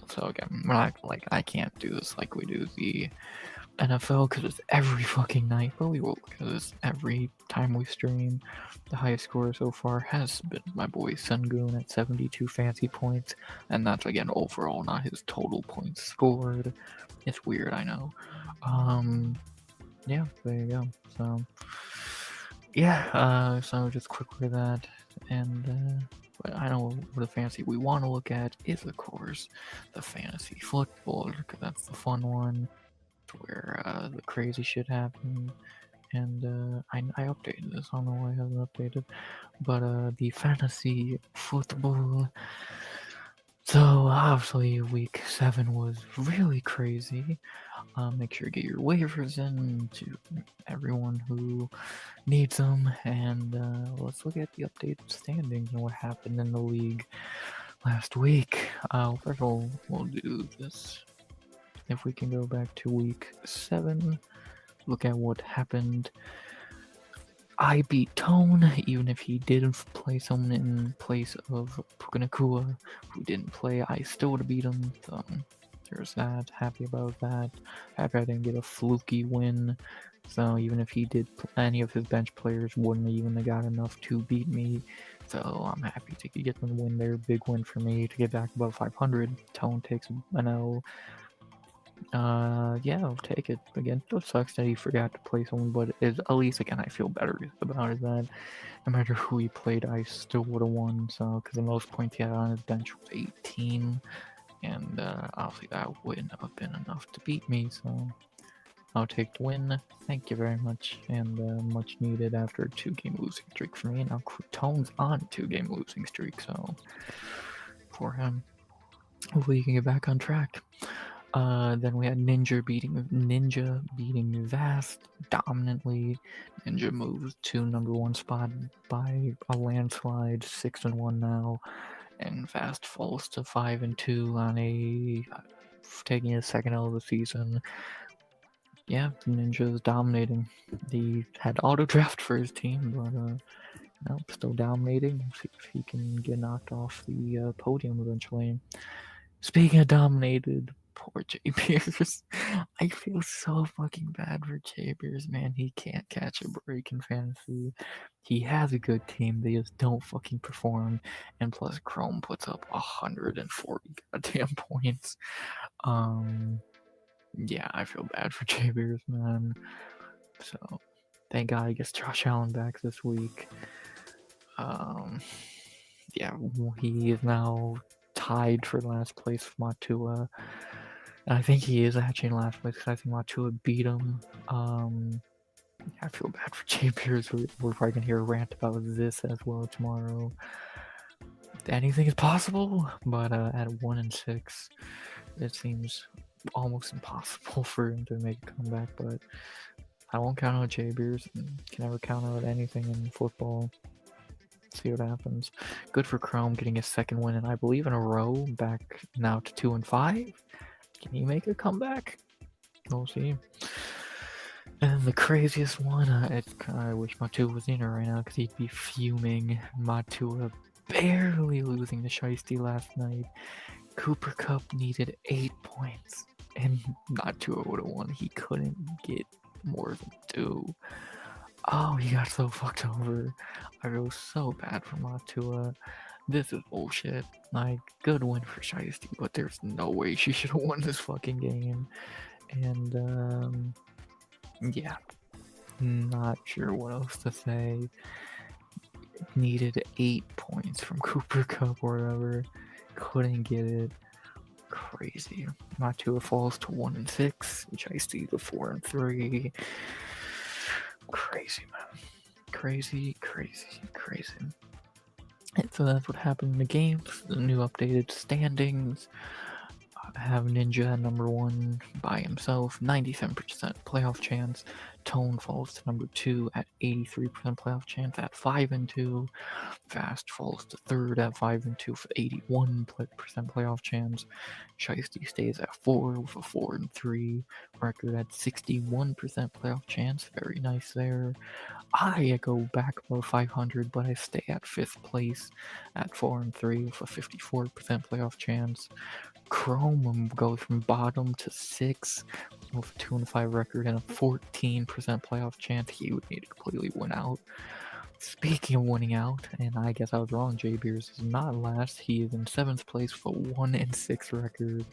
So again, we're not like I can't do this like we do the NFL because it's every fucking night, but we will look at this every time we stream. The highest score so far has been my boy Sengun at 72 fancy points, and that's again overall, not his total points scored. It's weird, I know. Yeah, there you go. So yeah, so just quickly that, and but I know what the fantasy we want to look at is of course the fantasy football, because that's the fun one where the crazy shit happened. And I updated this. I don't know why I haven't updated, but the fantasy football. So obviously week 7 was really crazy. Make sure to get your waivers in to everyone who needs them, and let's look at the updated standings and what happened in the league last week. First of all, we'll do this. If we can go back to week 7, look at what happened. I beat Tone, even if he didn't play someone in place of Pukanakua, who didn't play. I still would have beat him, so there's that. Happy about that. Happy I didn't get a fluky win. So even if he did, any of his bench players wouldn't even have got enough to beat me. So I'm happy to get the win there. Big win for me to get back above 500. Tone takes an L. Yeah, I'll take it. Again, still sucks that he forgot to play someone, but at least, again, I feel better about it that no matter who he played, I still would have won. So, because the most points he had on his bench was 18, and obviously that wouldn't have been enough to beat me, so I'll take the win. Thank you very much, and much needed after a 2-game losing streak for me. Now Tone's on a 2-game losing streak, so for him, hopefully he can get back on track. Then we had Ninja beating Vast dominantly. Ninja moves to #1 spot by a landslide, 6-1 now, and Vast falls to 5-2 on a taking his second L of the season. Yeah, Ninja is dominating. He had auto draft for his team, but no, still dominating. See if he can get knocked off the podium eventually. Speaking of dominated, poor Jay Beers. I feel so fucking bad for Jay Beers, man. He can't catch a break in fantasy. He has a good team, they just don't fucking perform. And plus, Chrome puts up 140 goddamn points. Yeah, I feel bad for Jay Beers, man. So, thank God I guess Josh Allen back this week. Yeah, he is now tied for last place with Matua I think he is actually in last place because I think Matua beat him. I feel bad for Jay Beers. We're probably gonna hear a rant about this as well tomorrow. Anything is possible, but at 1-6, it seems almost impossible for him to make a comeback. But I won't count out Jay Beers. Can never count out anything in football. See what happens. Good for Chrome getting his second win, and I believe in a row. Back now to 2-5. Can he make a comeback? We'll see. And the craziest one, I wish Matua was in it right now because he'd be fuming. Matua barely losing to Shiesty last night. Cooper Cup needed 8 points, and Matua would have won. He couldn't get more than 2. Oh, he got so fucked over. I feel so bad for Matua. This is bullshit. Like, good win for Shiesty, but there's no way she should have won this fucking game. And, yeah. Not sure what else to say. Needed 8 points from Cooper Cup or whatever. Couldn't get it. Crazy. Matua falls to 1-6. Shiesty to 4-3. Crazy, man. Crazy. And so that's what happened in the games. The new updated standings. I have Ninja at number 1 by himself, 97% playoff chance. Tone falls to number 2 at 83% playoff chance at 5-2. Fast falls to 3rd at 5-2 for 81% playoff chance. Shiesty stays at 4 with a 4-3 record at 61% playoff chance. Very nice there. I go back above 500, but I stay at 5th place at 4-3 with a 54% playoff chance. Chrome goes from bottom to 6 with a 2-5 record and a 14% playoff chance. He would need to completely win out. Speaking of winning out, and I guess I was wrong, Jay Beers is not last. He is in 7th place with a 1-6 record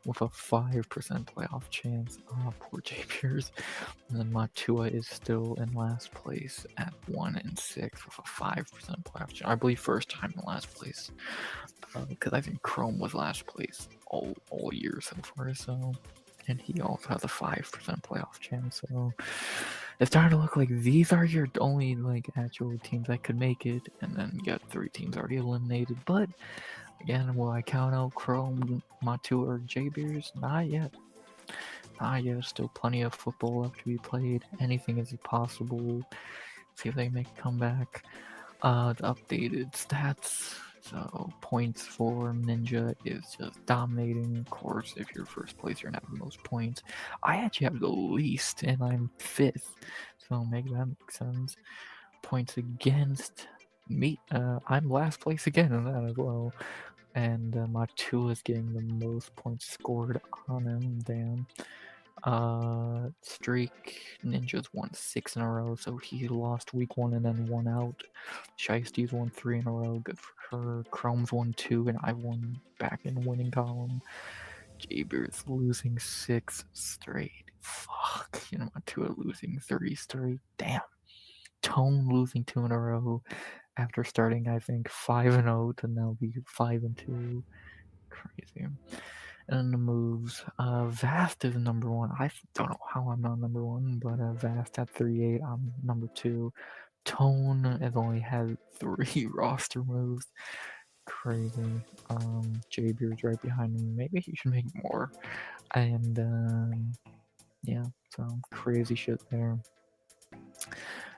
with a 5% playoff chance. Oh, poor Jay Beers. And then Matua is still in last place at 1-6 with a 5% playoff chance. I believe first time in last place. Because I think Chrome was last place all year so far, so. And he also has a 5% playoff chance, so it's starting to look like these are your only like actual teams that could make it, and then you got 3 teams already eliminated. But again, will I count out Chrome, Matua, or Jay Beers? Not yet. Still plenty of football left to be played. Anything is possible. See if they make a comeback. The updated stats. So points for Ninja is just dominating. Of course, if you're first place, you're gonna have the most points. I actually have the least, and I'm 5th, so make that make sense. Points against me, I'm last place again in that as well. And Matua is getting the most points scored on him. Damn. Streak, Ninja's won 6 in a row, so he lost week 1 and then won out. Shiesty's won 3 in a row, good for her. Chrome's won 2, and I won back in the winning column. Jaber's losing 6 straight. Fuck, you know, Matua losing 3 straight. Damn. Tone losing 2 in a row after starting, I think, 5-0 to now be 5-2. Crazy. And the moves, Vast is number 1. I don't know how I'm not number 1, but Vast at 38, I'm number 2. Tone has only had 3 roster moves. Crazy. Jaybeard's right behind him. Maybe he should make more. And yeah, so crazy shit there.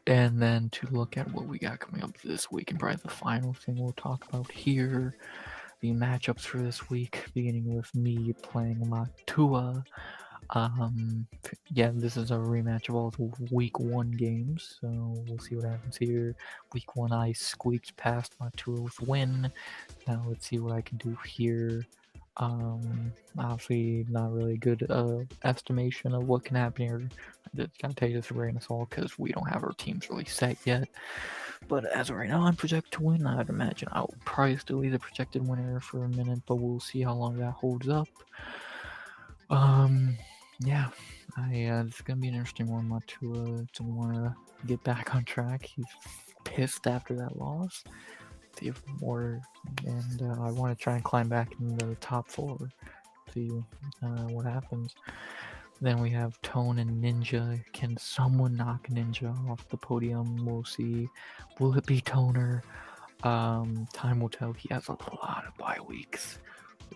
And then to look at what we got coming up this week, and probably the final thing we'll talk about here, the matchups for this week, beginning with me playing Matua. Yeah, this is a rematch of all the week 1 games, so we'll see what happens here. Week 1, I squeaked past Matua with win. Now let's see what I can do here. Obviously not really good estimation of what can happen here. I just gotta take this with a grain of salt because we don't have our teams really set yet. But as of right now, I'm projected to win. I'd imagine I'll probably still be the projected winner for a minute, but we'll see how long that holds up. Yeah, it's gonna be an interesting one. Matua to wanna get back on track. He's pissed after that loss. See if more, and I want to try and climb back in the top 4. see what happens. Then we have Tone and Ninja. Can someone knock Ninja off the podium? We'll see. Will it be Toner? Time will tell. He has a lot of bye weeks.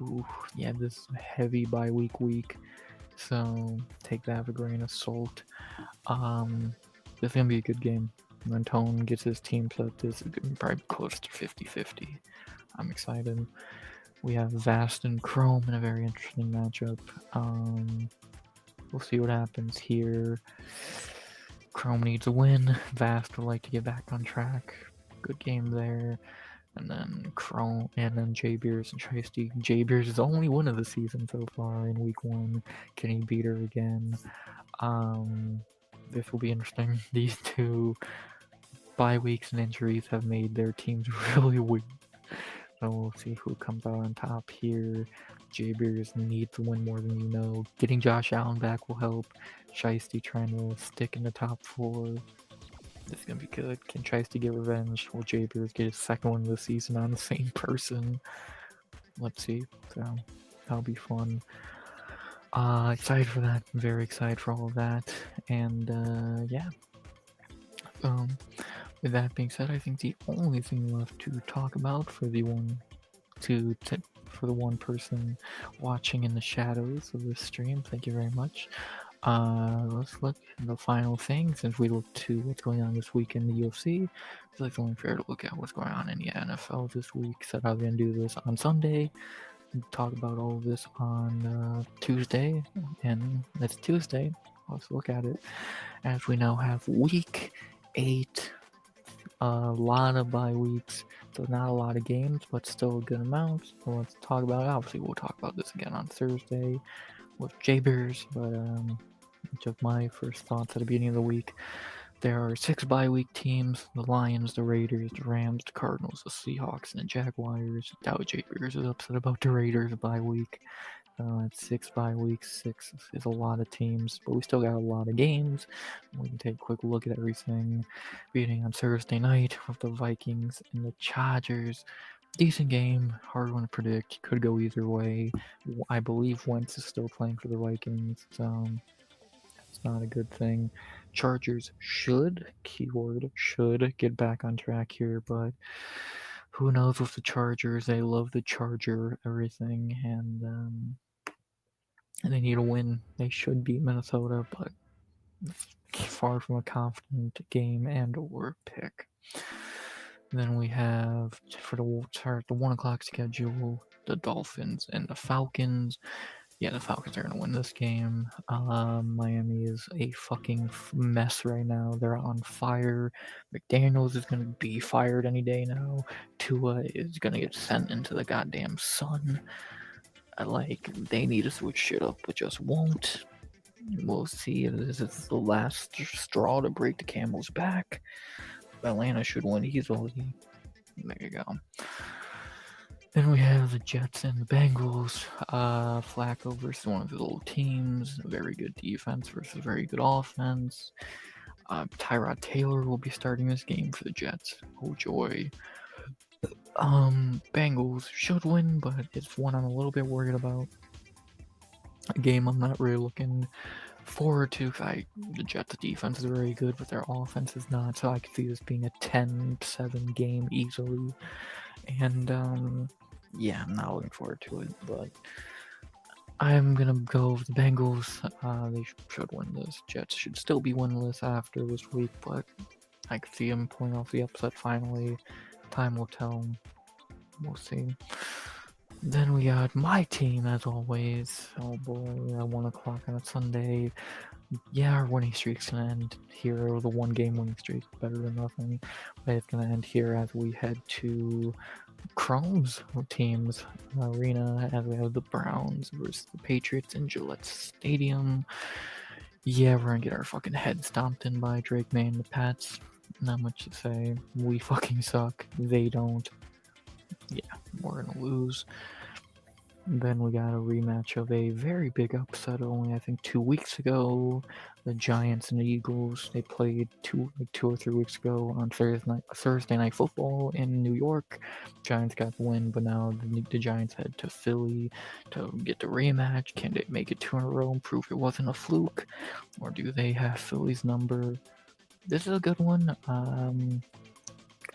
Ooh, yeah, this is a heavy bye week. So take that with a grain of salt. This is gonna be a good game. When Tone gets his team set, this is gonna be probably close to 50-50. I'm excited. We have Vast and Chrome in a very interesting matchup. We'll see what happens here. Chrome needs a win. Vast would like to get back on track. Good game there. And then Chrome, and then J Beers and Tracy. J Beers is the only win of the season so far in week 1. Can he beat her again? This will be interesting. These two bye weeks and injuries have made their teams really weak. So we'll see who comes out on top here. J Beers needs to win more than you know. Getting Josh Allen back will help. Shiesty trying to stick in the top 4. This is gonna be good. Can Shiesty get revenge? Will J Beers get his second one of the season on the same person? Let's see. So that'll be fun. Excited for that. Very excited for all of that. And yeah. With that being said, I think the only thing left to talk about for the one person watching in the shadows of this stream, thank you very much. Let's look at the final thing. Since we looked to what's going on this week in the UFC, I feel like it's only fair to look at what's going on in the NFL this week. Said I was going to do this on Sunday, talk about all of this on Tuesday, and it's Tuesday. Let's look at it. As we now have week 8, a lot of bye weeks, so not a lot of games, but still a good amount. So let's talk about it. Obviously, we'll talk about this again on Thursday with J-Bears, but just my first thoughts at the beginning of the week. There are 6 bye week teams: the Lions, the Raiders, the Rams, the Cardinals, the Seahawks, and the Jaguars. Doubt J-Bears is upset about the Raiders bye week. It's 6 bye weeks. 6 is a lot of teams, but we still got a lot of games. We can take a quick look at everything. Beginning on Thursday night with the Vikings and the Chargers. Decent game, hard one to predict. Could go either way. I believe Wentz is still playing for the Vikings, so it's not a good thing. Chargers should, keyword should, get back on track here, but who knows with the Chargers? They love the Charger everything, and they need a win. They should beat Minnesota, but it's far from a confident game and or pick. Then we have, for the 1 o'clock schedule, the Dolphins and the Falcons. Yeah, the Falcons are going to win this game. Miami is a fucking mess right now. They're on fire. McDaniels is going to be fired any day now. Tua is going to get sent into the goddamn sun. They need to switch shit up, but just won't. We'll see if this is the last straw to break the camel's back. Atlanta should win easily. There you go. Then we have the Jets and the Bengals. Flacco versus one of the little teams. Very good defense versus very good offense. Tyrod Taylor will be starting this game for the Jets. Oh joy. Bengals should win, but it's one I'm a little bit worried about. A game I'm not really looking forward to. The Jets' defense is very good, but their offense is not, so I could see this being a 10-7 game easily. And yeah, I'm not looking forward to it, but I'm gonna go with the Bengals. They should win this. Jets should still be winless after this week, but I could see them pulling off the upset finally. Time will tell. We'll see. Then we got my team, as always. Oh boy, at 1 o'clock on a Sunday. Yeah, our winning streak's gonna end here. The 1-game winning streak, better than nothing. But it's gonna end here as we head to Chrome's team's arena, as we have the Browns versus the Patriots in Gillette Stadium. Yeah, we're gonna get our fucking head stomped in by Drake May and the Pats. Not much to say. We fucking suck. They don't. Yeah, we're gonna lose. Then we got a rematch of a very big upset only, I think, 2 weeks ago. The Giants and the Eagles, they played 2 or 3 weeks ago on Thursday night football in New York. Giants got the win, but now the Giants head to Philly to get the rematch. Can they make it 2 in a row and prove it wasn't a fluke? Or do they have Philly's number? This is a good one.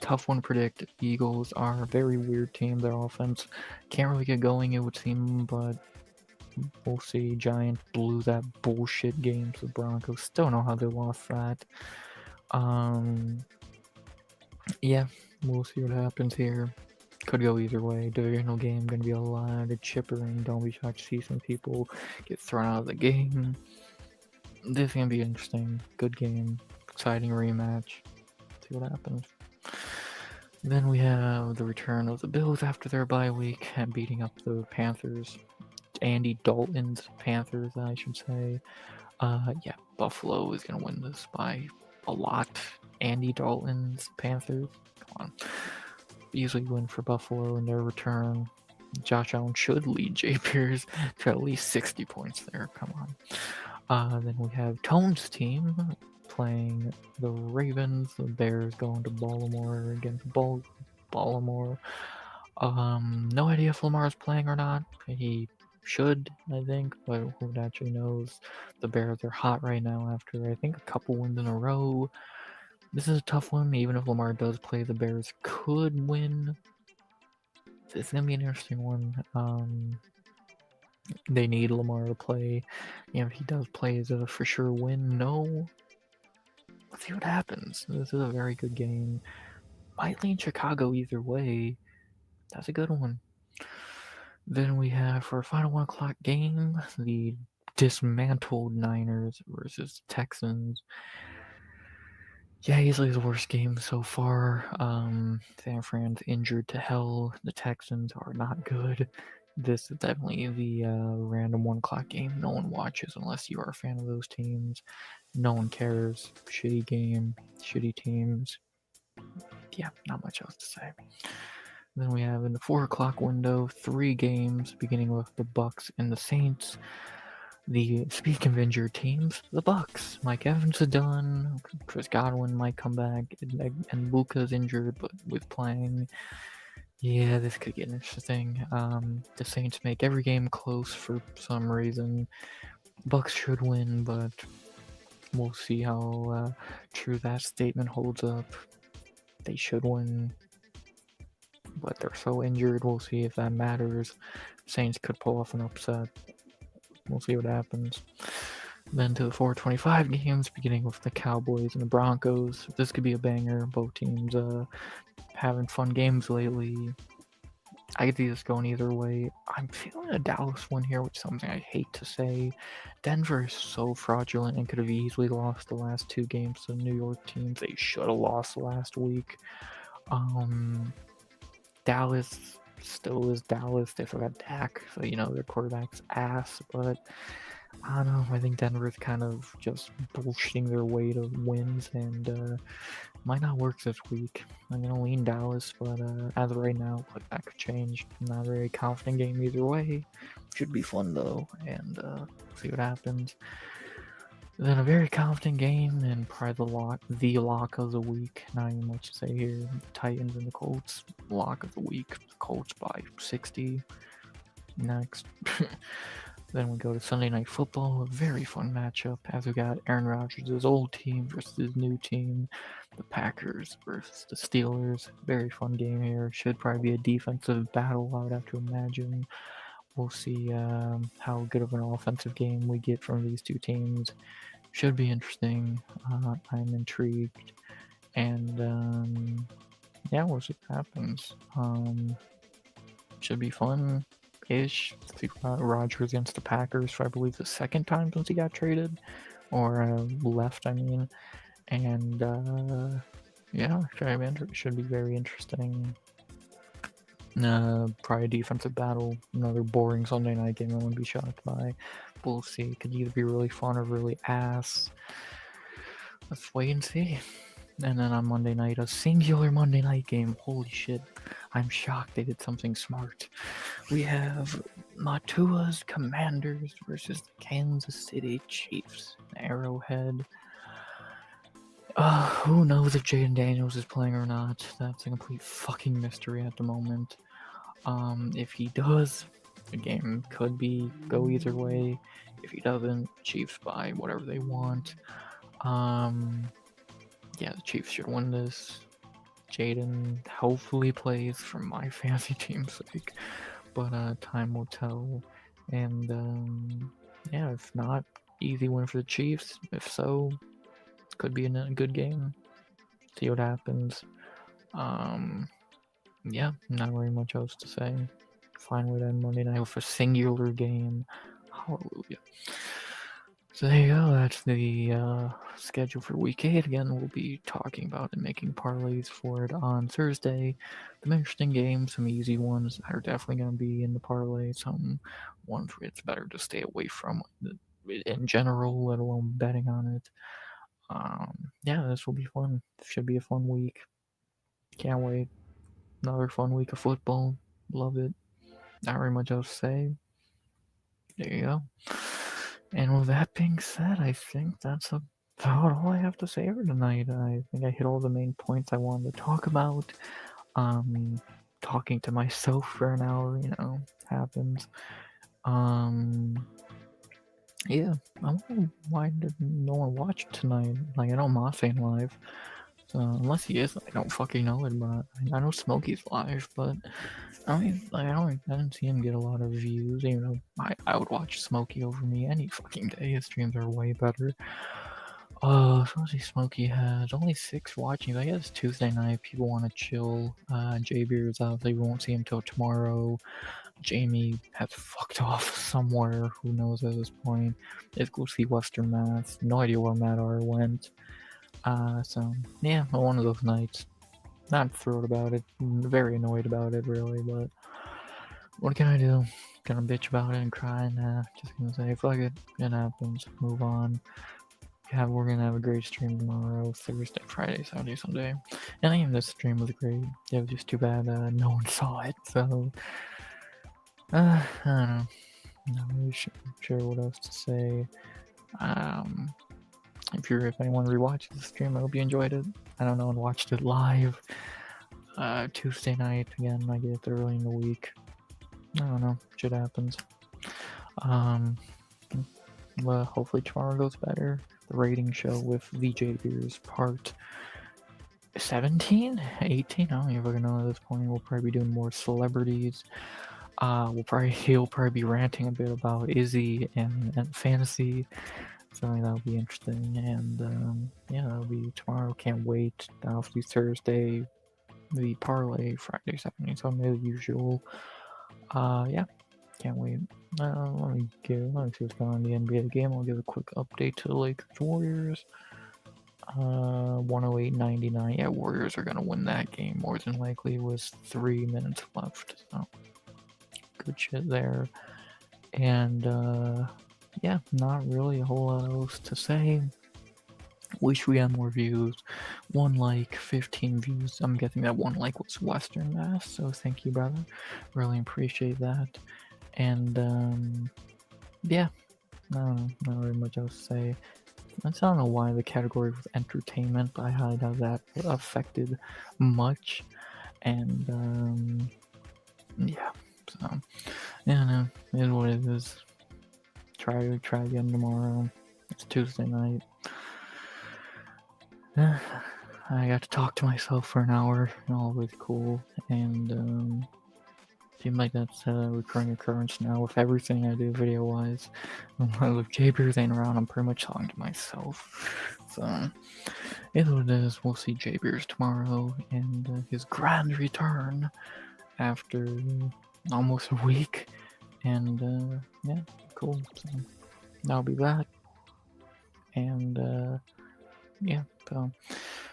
Tough one to predict. Eagles are a very weird team. Their offense can't really get going, it would seem, but we'll see. Giants blew that bullshit game to the Broncos. Still know how they lost that. Yeah, we'll see what happens here. Could go either way. Divisional game, gonna be a lot of chippering. Don't be shocked to see some people get thrown out of the game. This is gonna be interesting. Good game. Exciting rematch. See what happens. Then we have the return of the Bills after their bye week and beating up the Panthers. Andy Dalton's Panthers, I should say. Yeah, Buffalo is going to win this by a lot. Andy Dalton's Panthers. Come on. Easily win for Buffalo in their return. Josh Allen should lead Jay Pierce to at least 60 points there. Come on. Then we have Tone's team playing the Ravens. The Bears going to Baltimore against Baltimore. No idea if Lamar's playing or not. He should, I think, but who actually knows? The Bears are hot right now after, I think, a couple wins in a row. This is a tough one. Even if Lamar does play, the Bears could win. This is going to be an interesting one. They need Lamar to play. If he does play, is it a for sure win? No. Let's see what happens. This is a very good game. Might lean Chicago either way. That's a good one. Then we have, for a final 1 o'clock game, the dismantled Niners versus Texans. Yeah, easily the worst game so far. San Fran's injured to hell. The Texans are not good. This is definitely the random 1 o'clock game no one watches unless you are a fan of those teams. No one cares. Shitty game, shitty teams. Yeah, not much else to say. Then we have in the 4 o'clock window 3 games, beginning with the Bucks and the Saints. Speaking of injured teams, the Bucks. Mike Evans is done. Chris Godwin might come back, and Luka's injured, but with playing. Yeah, this could get interesting. The Saints make every game close for some reason. Bucks should win, but we'll see how true that statement holds up. They should win, but they're so injured. We'll see if that matters. Saints could pull off an upset. We'll see what happens. Then to the 4:25 games, beginning with the Cowboys and the Broncos. This could be a banger. Both teams having fun games lately. I could see this going either way. I'm feeling a Dallas one here, which is something I hate to say. Denver is so fraudulent and could have easily lost the last 2 games to the New York teams. They should have lost last week. Dallas still is Dallas. They forgot Dak, so their quarterback's ass. But I don't know. I think Denver's kind of just bullshitting their way to wins, and might not work this week. I'm gonna lean Dallas, but as of right now, that could change. Not a very confident game either way. Should be fun though, and see what happens. Then a very confident game, and probably the lock of the week. Not even much to say here. The Titans and the Colts. Lock of the week. The Colts by 60. Next. Then we go to Sunday Night Football. A very fun matchup, as we got Aaron Rodgers' old team versus his new team. The Packers versus the Steelers. Very fun game here. Should probably be a defensive battle, I would have to imagine. We'll see how good of an offensive game we get from these two teams. Should be interesting. I'm intrigued. And yeah, we'll see what happens. Should be fun-ish. Rodgers against the Packers for, I believe, the second time since he got traded. Or left, I mean. And yeah, should be very interesting. Probably a defensive battle, another boring Sunday night game I wouldn't be shocked by. We'll see. It could either be really fun or really ass. Let's wait and see. And then on Monday night, a singular Monday night game. Holy shit. I'm shocked they did something smart. we have Matua's Commanders versus the Kansas City Chiefs. Arrowhead. Who knows if Jaden Daniels is playing or not? That's a complete fucking mystery at the moment. If he does, the game could go either way. If he doesn't, Chiefs buy whatever they want. Yeah, the Chiefs should win this. Jaden hopefully plays for my fantasy team's sake, but time will tell. And yeah, if not, easy win for the Chiefs. If so, could be a good game. See what happens. Yeah, not very much else to say. Fine with end Monday night with a singular game. Hallelujah. So there you go. That's the schedule for week 8. Again, we'll be talking about and making parlays for it on Thursday. Some interesting games, some easy ones that are definitely going to be in the parlay. Some ones where it's better to stay away from in general, let alone betting on it. Yeah, this will be fun. Should be a fun week. Can't wait. Another fun week of football. Love it. Not very much else to say. There you go. And with that being said, I think that's about all I have to say for tonight. I think I hit all the main points I wanted to talk about. Talking to myself for an hour, happens. Yeah, I wonder why did no one watch tonight. Like, I know Moss ain't live, so unless he is, I don't fucking know it. But I know Smokey's live, but I mean, like, I didn't see him get a lot of views. Even though I would watch Smokey over me any fucking day. His streams are way better. So see, Smokey has only 6 watchings. I guess Tuesday night people want to chill. J Beers obviously we won't see him till tomorrow. Jamie has fucked off somewhere. Who knows at this point? Let's go see Western Mass. No idea where Matt R went. So yeah, one of those nights. Not thrilled about it. Very annoyed about it, really. But what can I do? Gonna bitch about it and cry? Nah. Just gonna say fuck it. It happens. Move on. Yeah, we're gonna have a great stream tomorrow, Thursday, Friday, Saturday, Sunday. And even this stream was great. It was just too bad no one saw it. So I don't know. Not really sure what else to say. If anyone rewatched the stream, I hope you enjoyed it. I don't know and watched it live. Tuesday night again. I get it early in the week. I don't know. Shit happens. Well, hopefully tomorrow goes better. The rating show with VJ Beers part 17, 18. I don't even fucking know at this point. We'll probably be doing more celebrities. He'll probably be ranting a bit about Izzy and fantasy. So that'll be interesting. And yeah, that'll be tomorrow. Can't wait. That'll be Thursday. The parlay Friday, Saturday, Sunday as usual. Yeah, can't wait. Let me see what's going on in the NBA game. I'll give a quick update to the Lakers Warriors. 108-99. Yeah, Warriors are gonna win that game more than likely. With 3 minutes left, so good shit there. And yeah, not really a whole lot else to say. Wish we had more views. 1 like, 15 views. I'm guessing that 1 like was Western Mass, so thank you, brother. Really appreciate that. And yeah, not really much else to say. I don't know why the category was entertainment, but I highly doubt that affected much. And yeah, so yeah, no, it is what it is. Try again tomorrow. It's Tuesday night. I got to talk to myself for an hour. Always cool. And seems like that's a recurring occurrence now with everything I do video-wise. If J-Beers ain't around, I'm pretty much talking to myself. So, it's what it is. We'll see J-Beers tomorrow and his grand return after almost a week. And yeah, cool. So, that'll be that. And yeah, so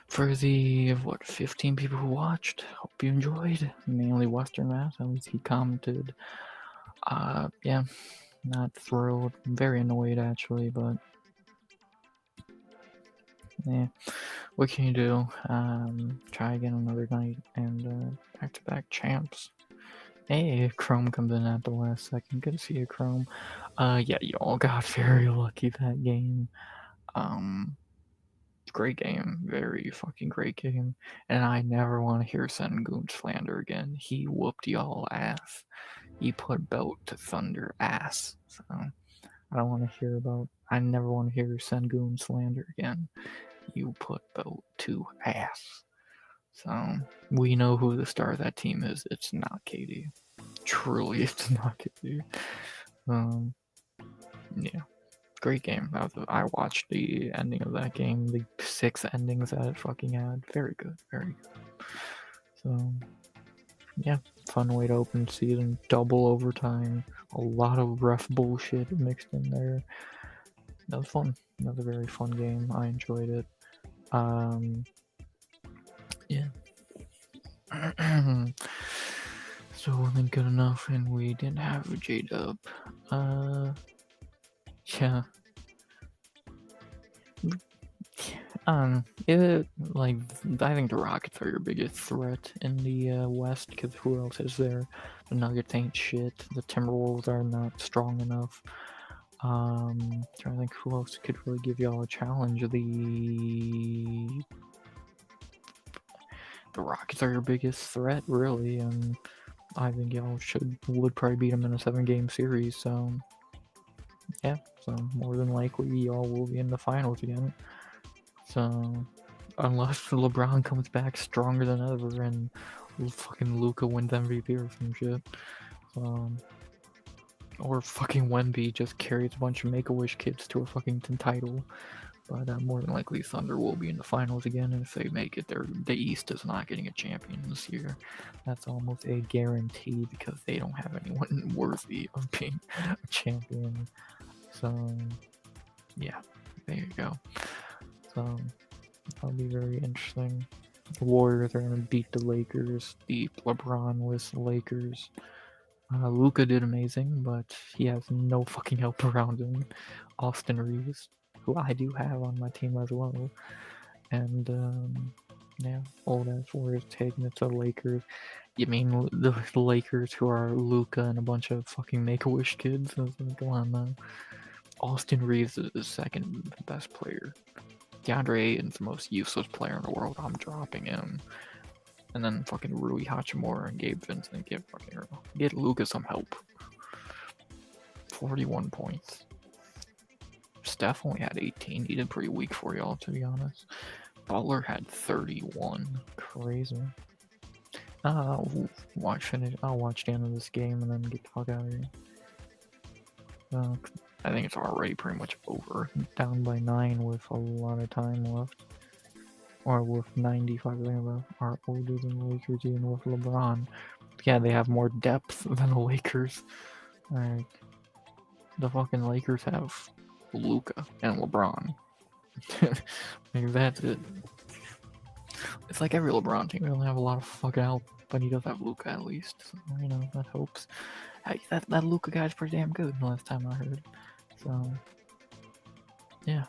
for the 15 people who watched, hope you enjoyed. Mainly Western Mass, at least he commented. Yeah, not thrilled, very annoyed actually, but yeah, what can you do? Try again another night and back-to-back champs. Hey, Chrome comes in at the last second. Good to see you, Chrome. Yeah, y'all got very lucky that game. Great game, very fucking great game. And I never want to hear Sengun slander again. He whooped y'all ass. He put Belt to Thunder ass. So I don't want to hear about. I never want to hear Sengun slander again. You put Belt to ass. So we know who the star of that team is. It's not KD. Truly, it's not KD. Yeah, great game. I watched the ending of that game, the 6 endings that it fucking had. Very good, very good. So, yeah, fun way to open season. Double overtime, a lot of ref bullshit mixed in there. That was fun. That was a very fun game. I enjoyed it. Yeah. So wasn't good enough, and we didn't have a J-Dub. Yeah. It like I think the Rockets are your biggest threat in the West because who else is there? The Nuggets ain't shit. The Timberwolves are not strong enough. Trying to think who else could really give y'all a challenge. The Rockets are your biggest threat, really, and I think y'all would probably beat them in a 7-game series. So yeah, so more than likely y'all will be in the finals again. So unless LeBron comes back stronger than ever and fucking Luka wins MVP or some shit. Or fucking Wemby just carries a bunch of Make-A-Wish kids to a fucking title. But more than likely Thunder will be in the finals again, and if they make it, the East is not getting a champion this year. That's almost a guarantee because they don't have anyone worthy of being a champion. So yeah, there you go. So that'll be very interesting. The Warriors are gonna beat the Lakers, beat LeBron with the Lakers. Luka did amazing, but he has no fucking help around him. Austin Reeves, who I do have on my team as well, and yeah, old ass Warriors taking it to the Lakers. You mean the Lakers, who are Luka and a bunch of fucking Make-A-Wish kids? Come on now. Austin Reeves is the second best player. DeAndre Ayton's the most useless player in the world. I'm dropping him. And then fucking Rui Hachimura and Gabe Vincent get Luka some help. 41 points. Steph only had 18. He did pretty weak for y'all, to be honest. Butler had 31. Crazy. I'll watch the end of this game and then get the fuck out of here. I think it's already pretty much over. Down by 9 with a lot of time left. Or with 95 left. Are older than the Lakers even with LeBron. Yeah, they have more depth than the Lakers. Like, the fucking Lakers have Luka and LeBron. Like, that's it. It's like every LeBron team. They don't have a lot of fucking help, but he does have Luka at least. So, you know, that helps. Hey, that Luka guy's pretty damn good the last time I heard. So, yeah.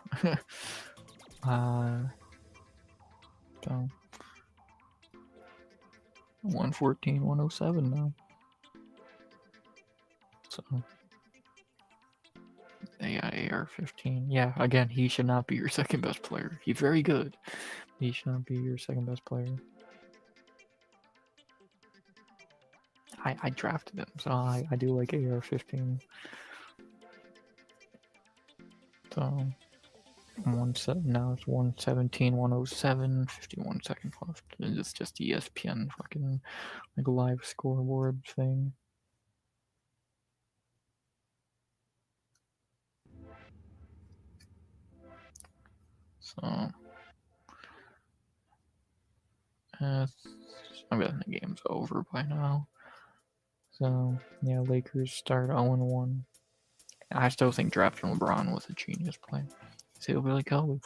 So 114, 107 now. So they got AR-15. Yeah, again, he should not be your second best player. He's very good. He should not be your second best player. I drafted him, so I do like AR-15. So now it's 117, 107, 51 seconds left. It's just ESPN fucking like live scoreboard thing. So I bet the game's over by now. So yeah, Lakers start 0-1. I still think drafting LeBron was a genius play. It's Hillbilly Kobe.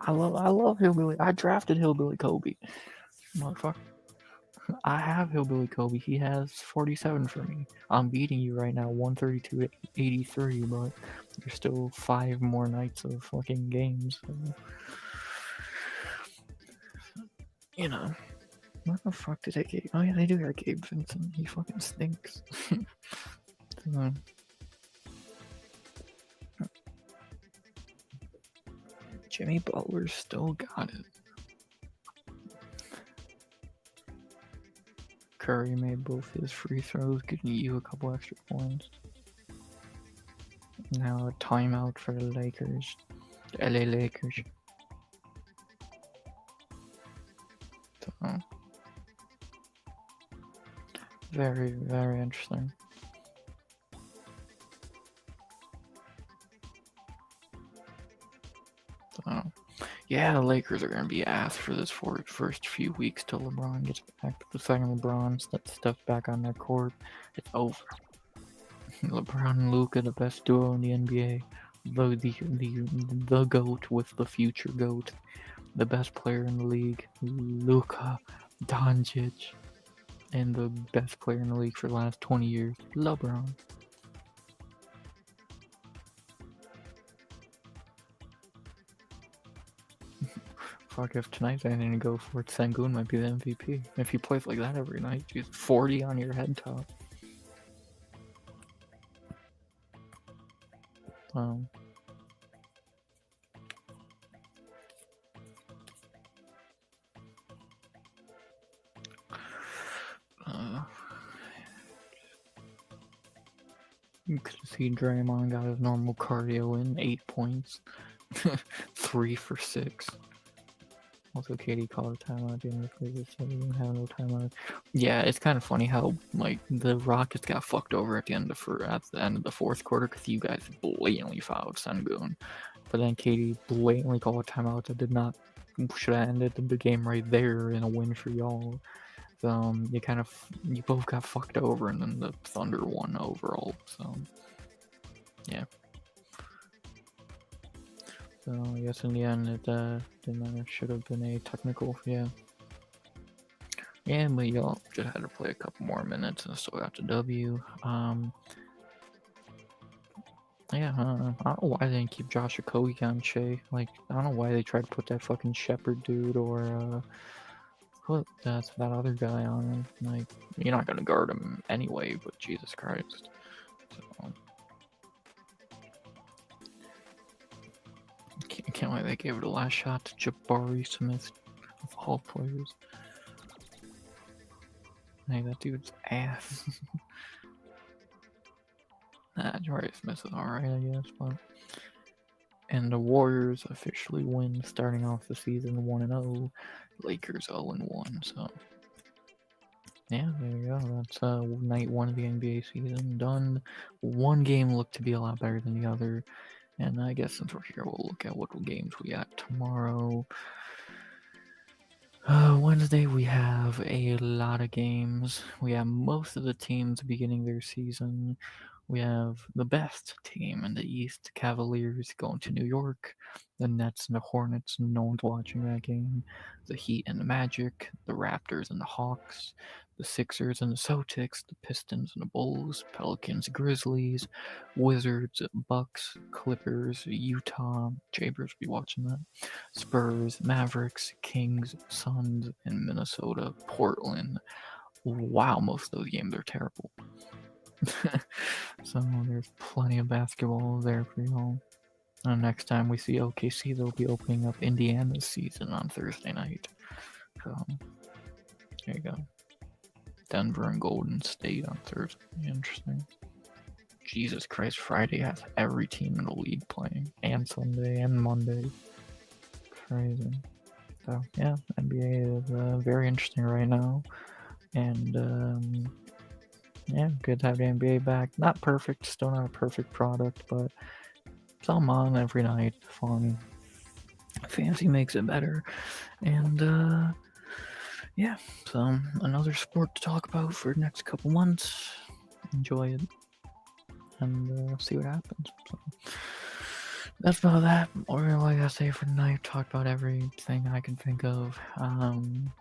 I love Hillbilly. I drafted Hillbilly Kobe. Motherfucker. I have Hillbilly Kobe. He has 47 for me. I'm beating you right now, 132 to 83, but there's still 5 more nights of fucking games. So, you know. Where the fuck did they get? Oh yeah, they do got Gabe Vincent. He fucking stinks. So, Jimmy Butler still got it. Curry made both his free throws, getting you a couple extra points. Now a timeout for the Lakers. The LA Lakers. So, very, very interesting. So, yeah, the Lakers are going to be ass for this first few weeks till LeBron gets back. The second LeBron steps back on that court, it's over. LeBron and Luka, the best duo in the NBA. The GOAT with the future GOAT. The best player in the league, Luka Doncic. And the best player in the league for the last 20 years, LeBron. Fuck, if tonight's anything to go for it, Sengun might be the MVP. If he plays like that every night, geez, 40 on your head top. You could see Draymond got his normal cardio in, 8 points. 3 for 6. Also, Katie called a timeout at the end of the previous, so we didn't have no timeout. Yeah, it's kind of funny how like the Rockets got fucked over at the end of the fourth quarter because you guys blatantly fouled Sengun, but then Katie blatantly called a timeout that should have ended the game right there in a win for y'all. So you both got fucked over, and then the Thunder won overall. So yeah. So I guess in the end it didn't matter. Should have been a technical, yeah. Yeah, but y'all just had to play a couple more minutes and still got the W. Yeah, I don't know why they didn't keep Josh Okogie on Shea. Like, I don't know why they tried to put that fucking Shepherd dude or put that other guy on him. Like, you're not gonna guard him anyway, but Jesus Christ. So, can't believe they gave it a last shot to Jabari Smith, of all players. Hey, that dude's ass. Nah, Jabari Smith is alright, I guess, but... And the Warriors officially win, starting off the season 1-0. Lakers 0-1, so... Yeah, there you go. That's night 1 of the NBA season done. One game looked to be a lot better than the other. And I guess since we're here, we'll look at what games we got tomorrow. Wednesday, we have a lot of games. We have most of the teams beginning their season. We have the best team in the East, Cavaliers, going to New York. The Nets and the Hornets, no one's watching that game. The Heat and the Magic. The Raptors and the Hawks. The Sixers and the Celtics. The Pistons and the Bulls. Pelicans, Grizzlies. Wizards, Bucks, Clippers, Utah. Jabers be watching that. Spurs, Mavericks, Kings, Suns, and Minnesota, Portland. Wow, most of those games are terrible. So there's plenty of basketball there for y'all. And next time we see OKC, they'll be opening up Indiana's season on Thursday night. So there you go. Denver and Golden State on Thursday. Interesting. Jesus Christ, Friday has every team in the league playing, and Sunday and Monday. Crazy. So yeah, NBA is very interesting right now, and yeah, good to have the NBA back. Not perfect, still not a perfect product, but it's all on every night. Fun. Fancy makes it better, and yeah. So another sport to talk about for the next couple months. Enjoy it, and see what happens. So, that's about that. Or all I gotta say for tonight. Talked about everything I can think of.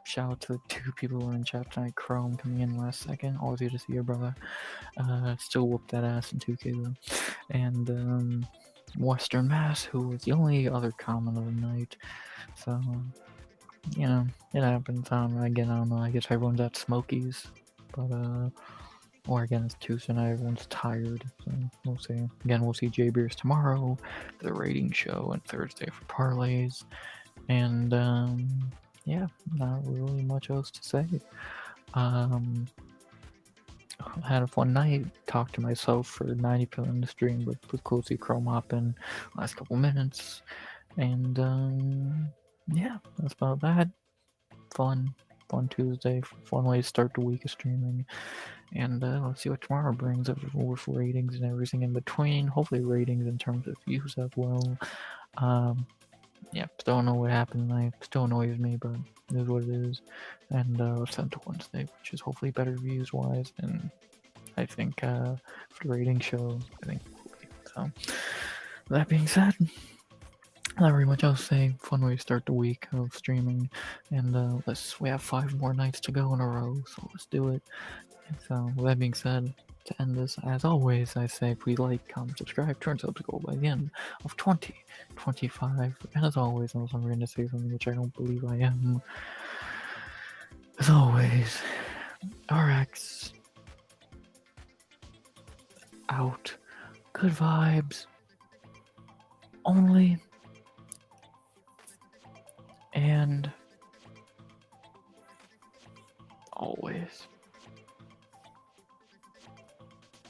Shout out to the 2 people who were in chat tonight. Chrome coming in last second. Always good to see your brother. Still whooped that ass in 2K though. And Western Mass, who was the only other comment of the night. So you know, it happens. Again, I don't know. I guess everyone's at Smokies, but or again, it's Tuesday night. Everyone's tired, so we'll see. Again, we'll see J Beers tomorrow for the rating show, and Thursday for parlays. And yeah, not really much else to say. Had a fun night. Talked to myself for 90% of the stream, but was closely chrome hopping last couple minutes. And yeah, that's about that. Fun Tuesday, fun way to start the week of streaming. And let's see what tomorrow brings with ratings and everything in between. Hopefully ratings in terms of views as well. Yeah, still don't know what happened tonight. Still annoys me, but it is what it is. And let's head to Wednesday, which is hopefully better views wise. And I think for the rating show, I think so. That being said, not very much else to say. Fun way to start the week of streaming, and we have 5 more nights to go in a row, so let's do it. And so with that being said, to end this, as always, I say please like, comment, subscribe, turn subs goal by the end of 2025. And as always, unless I'm going to say something which I don't believe I am, as always, RX out. Good vibes only. And always.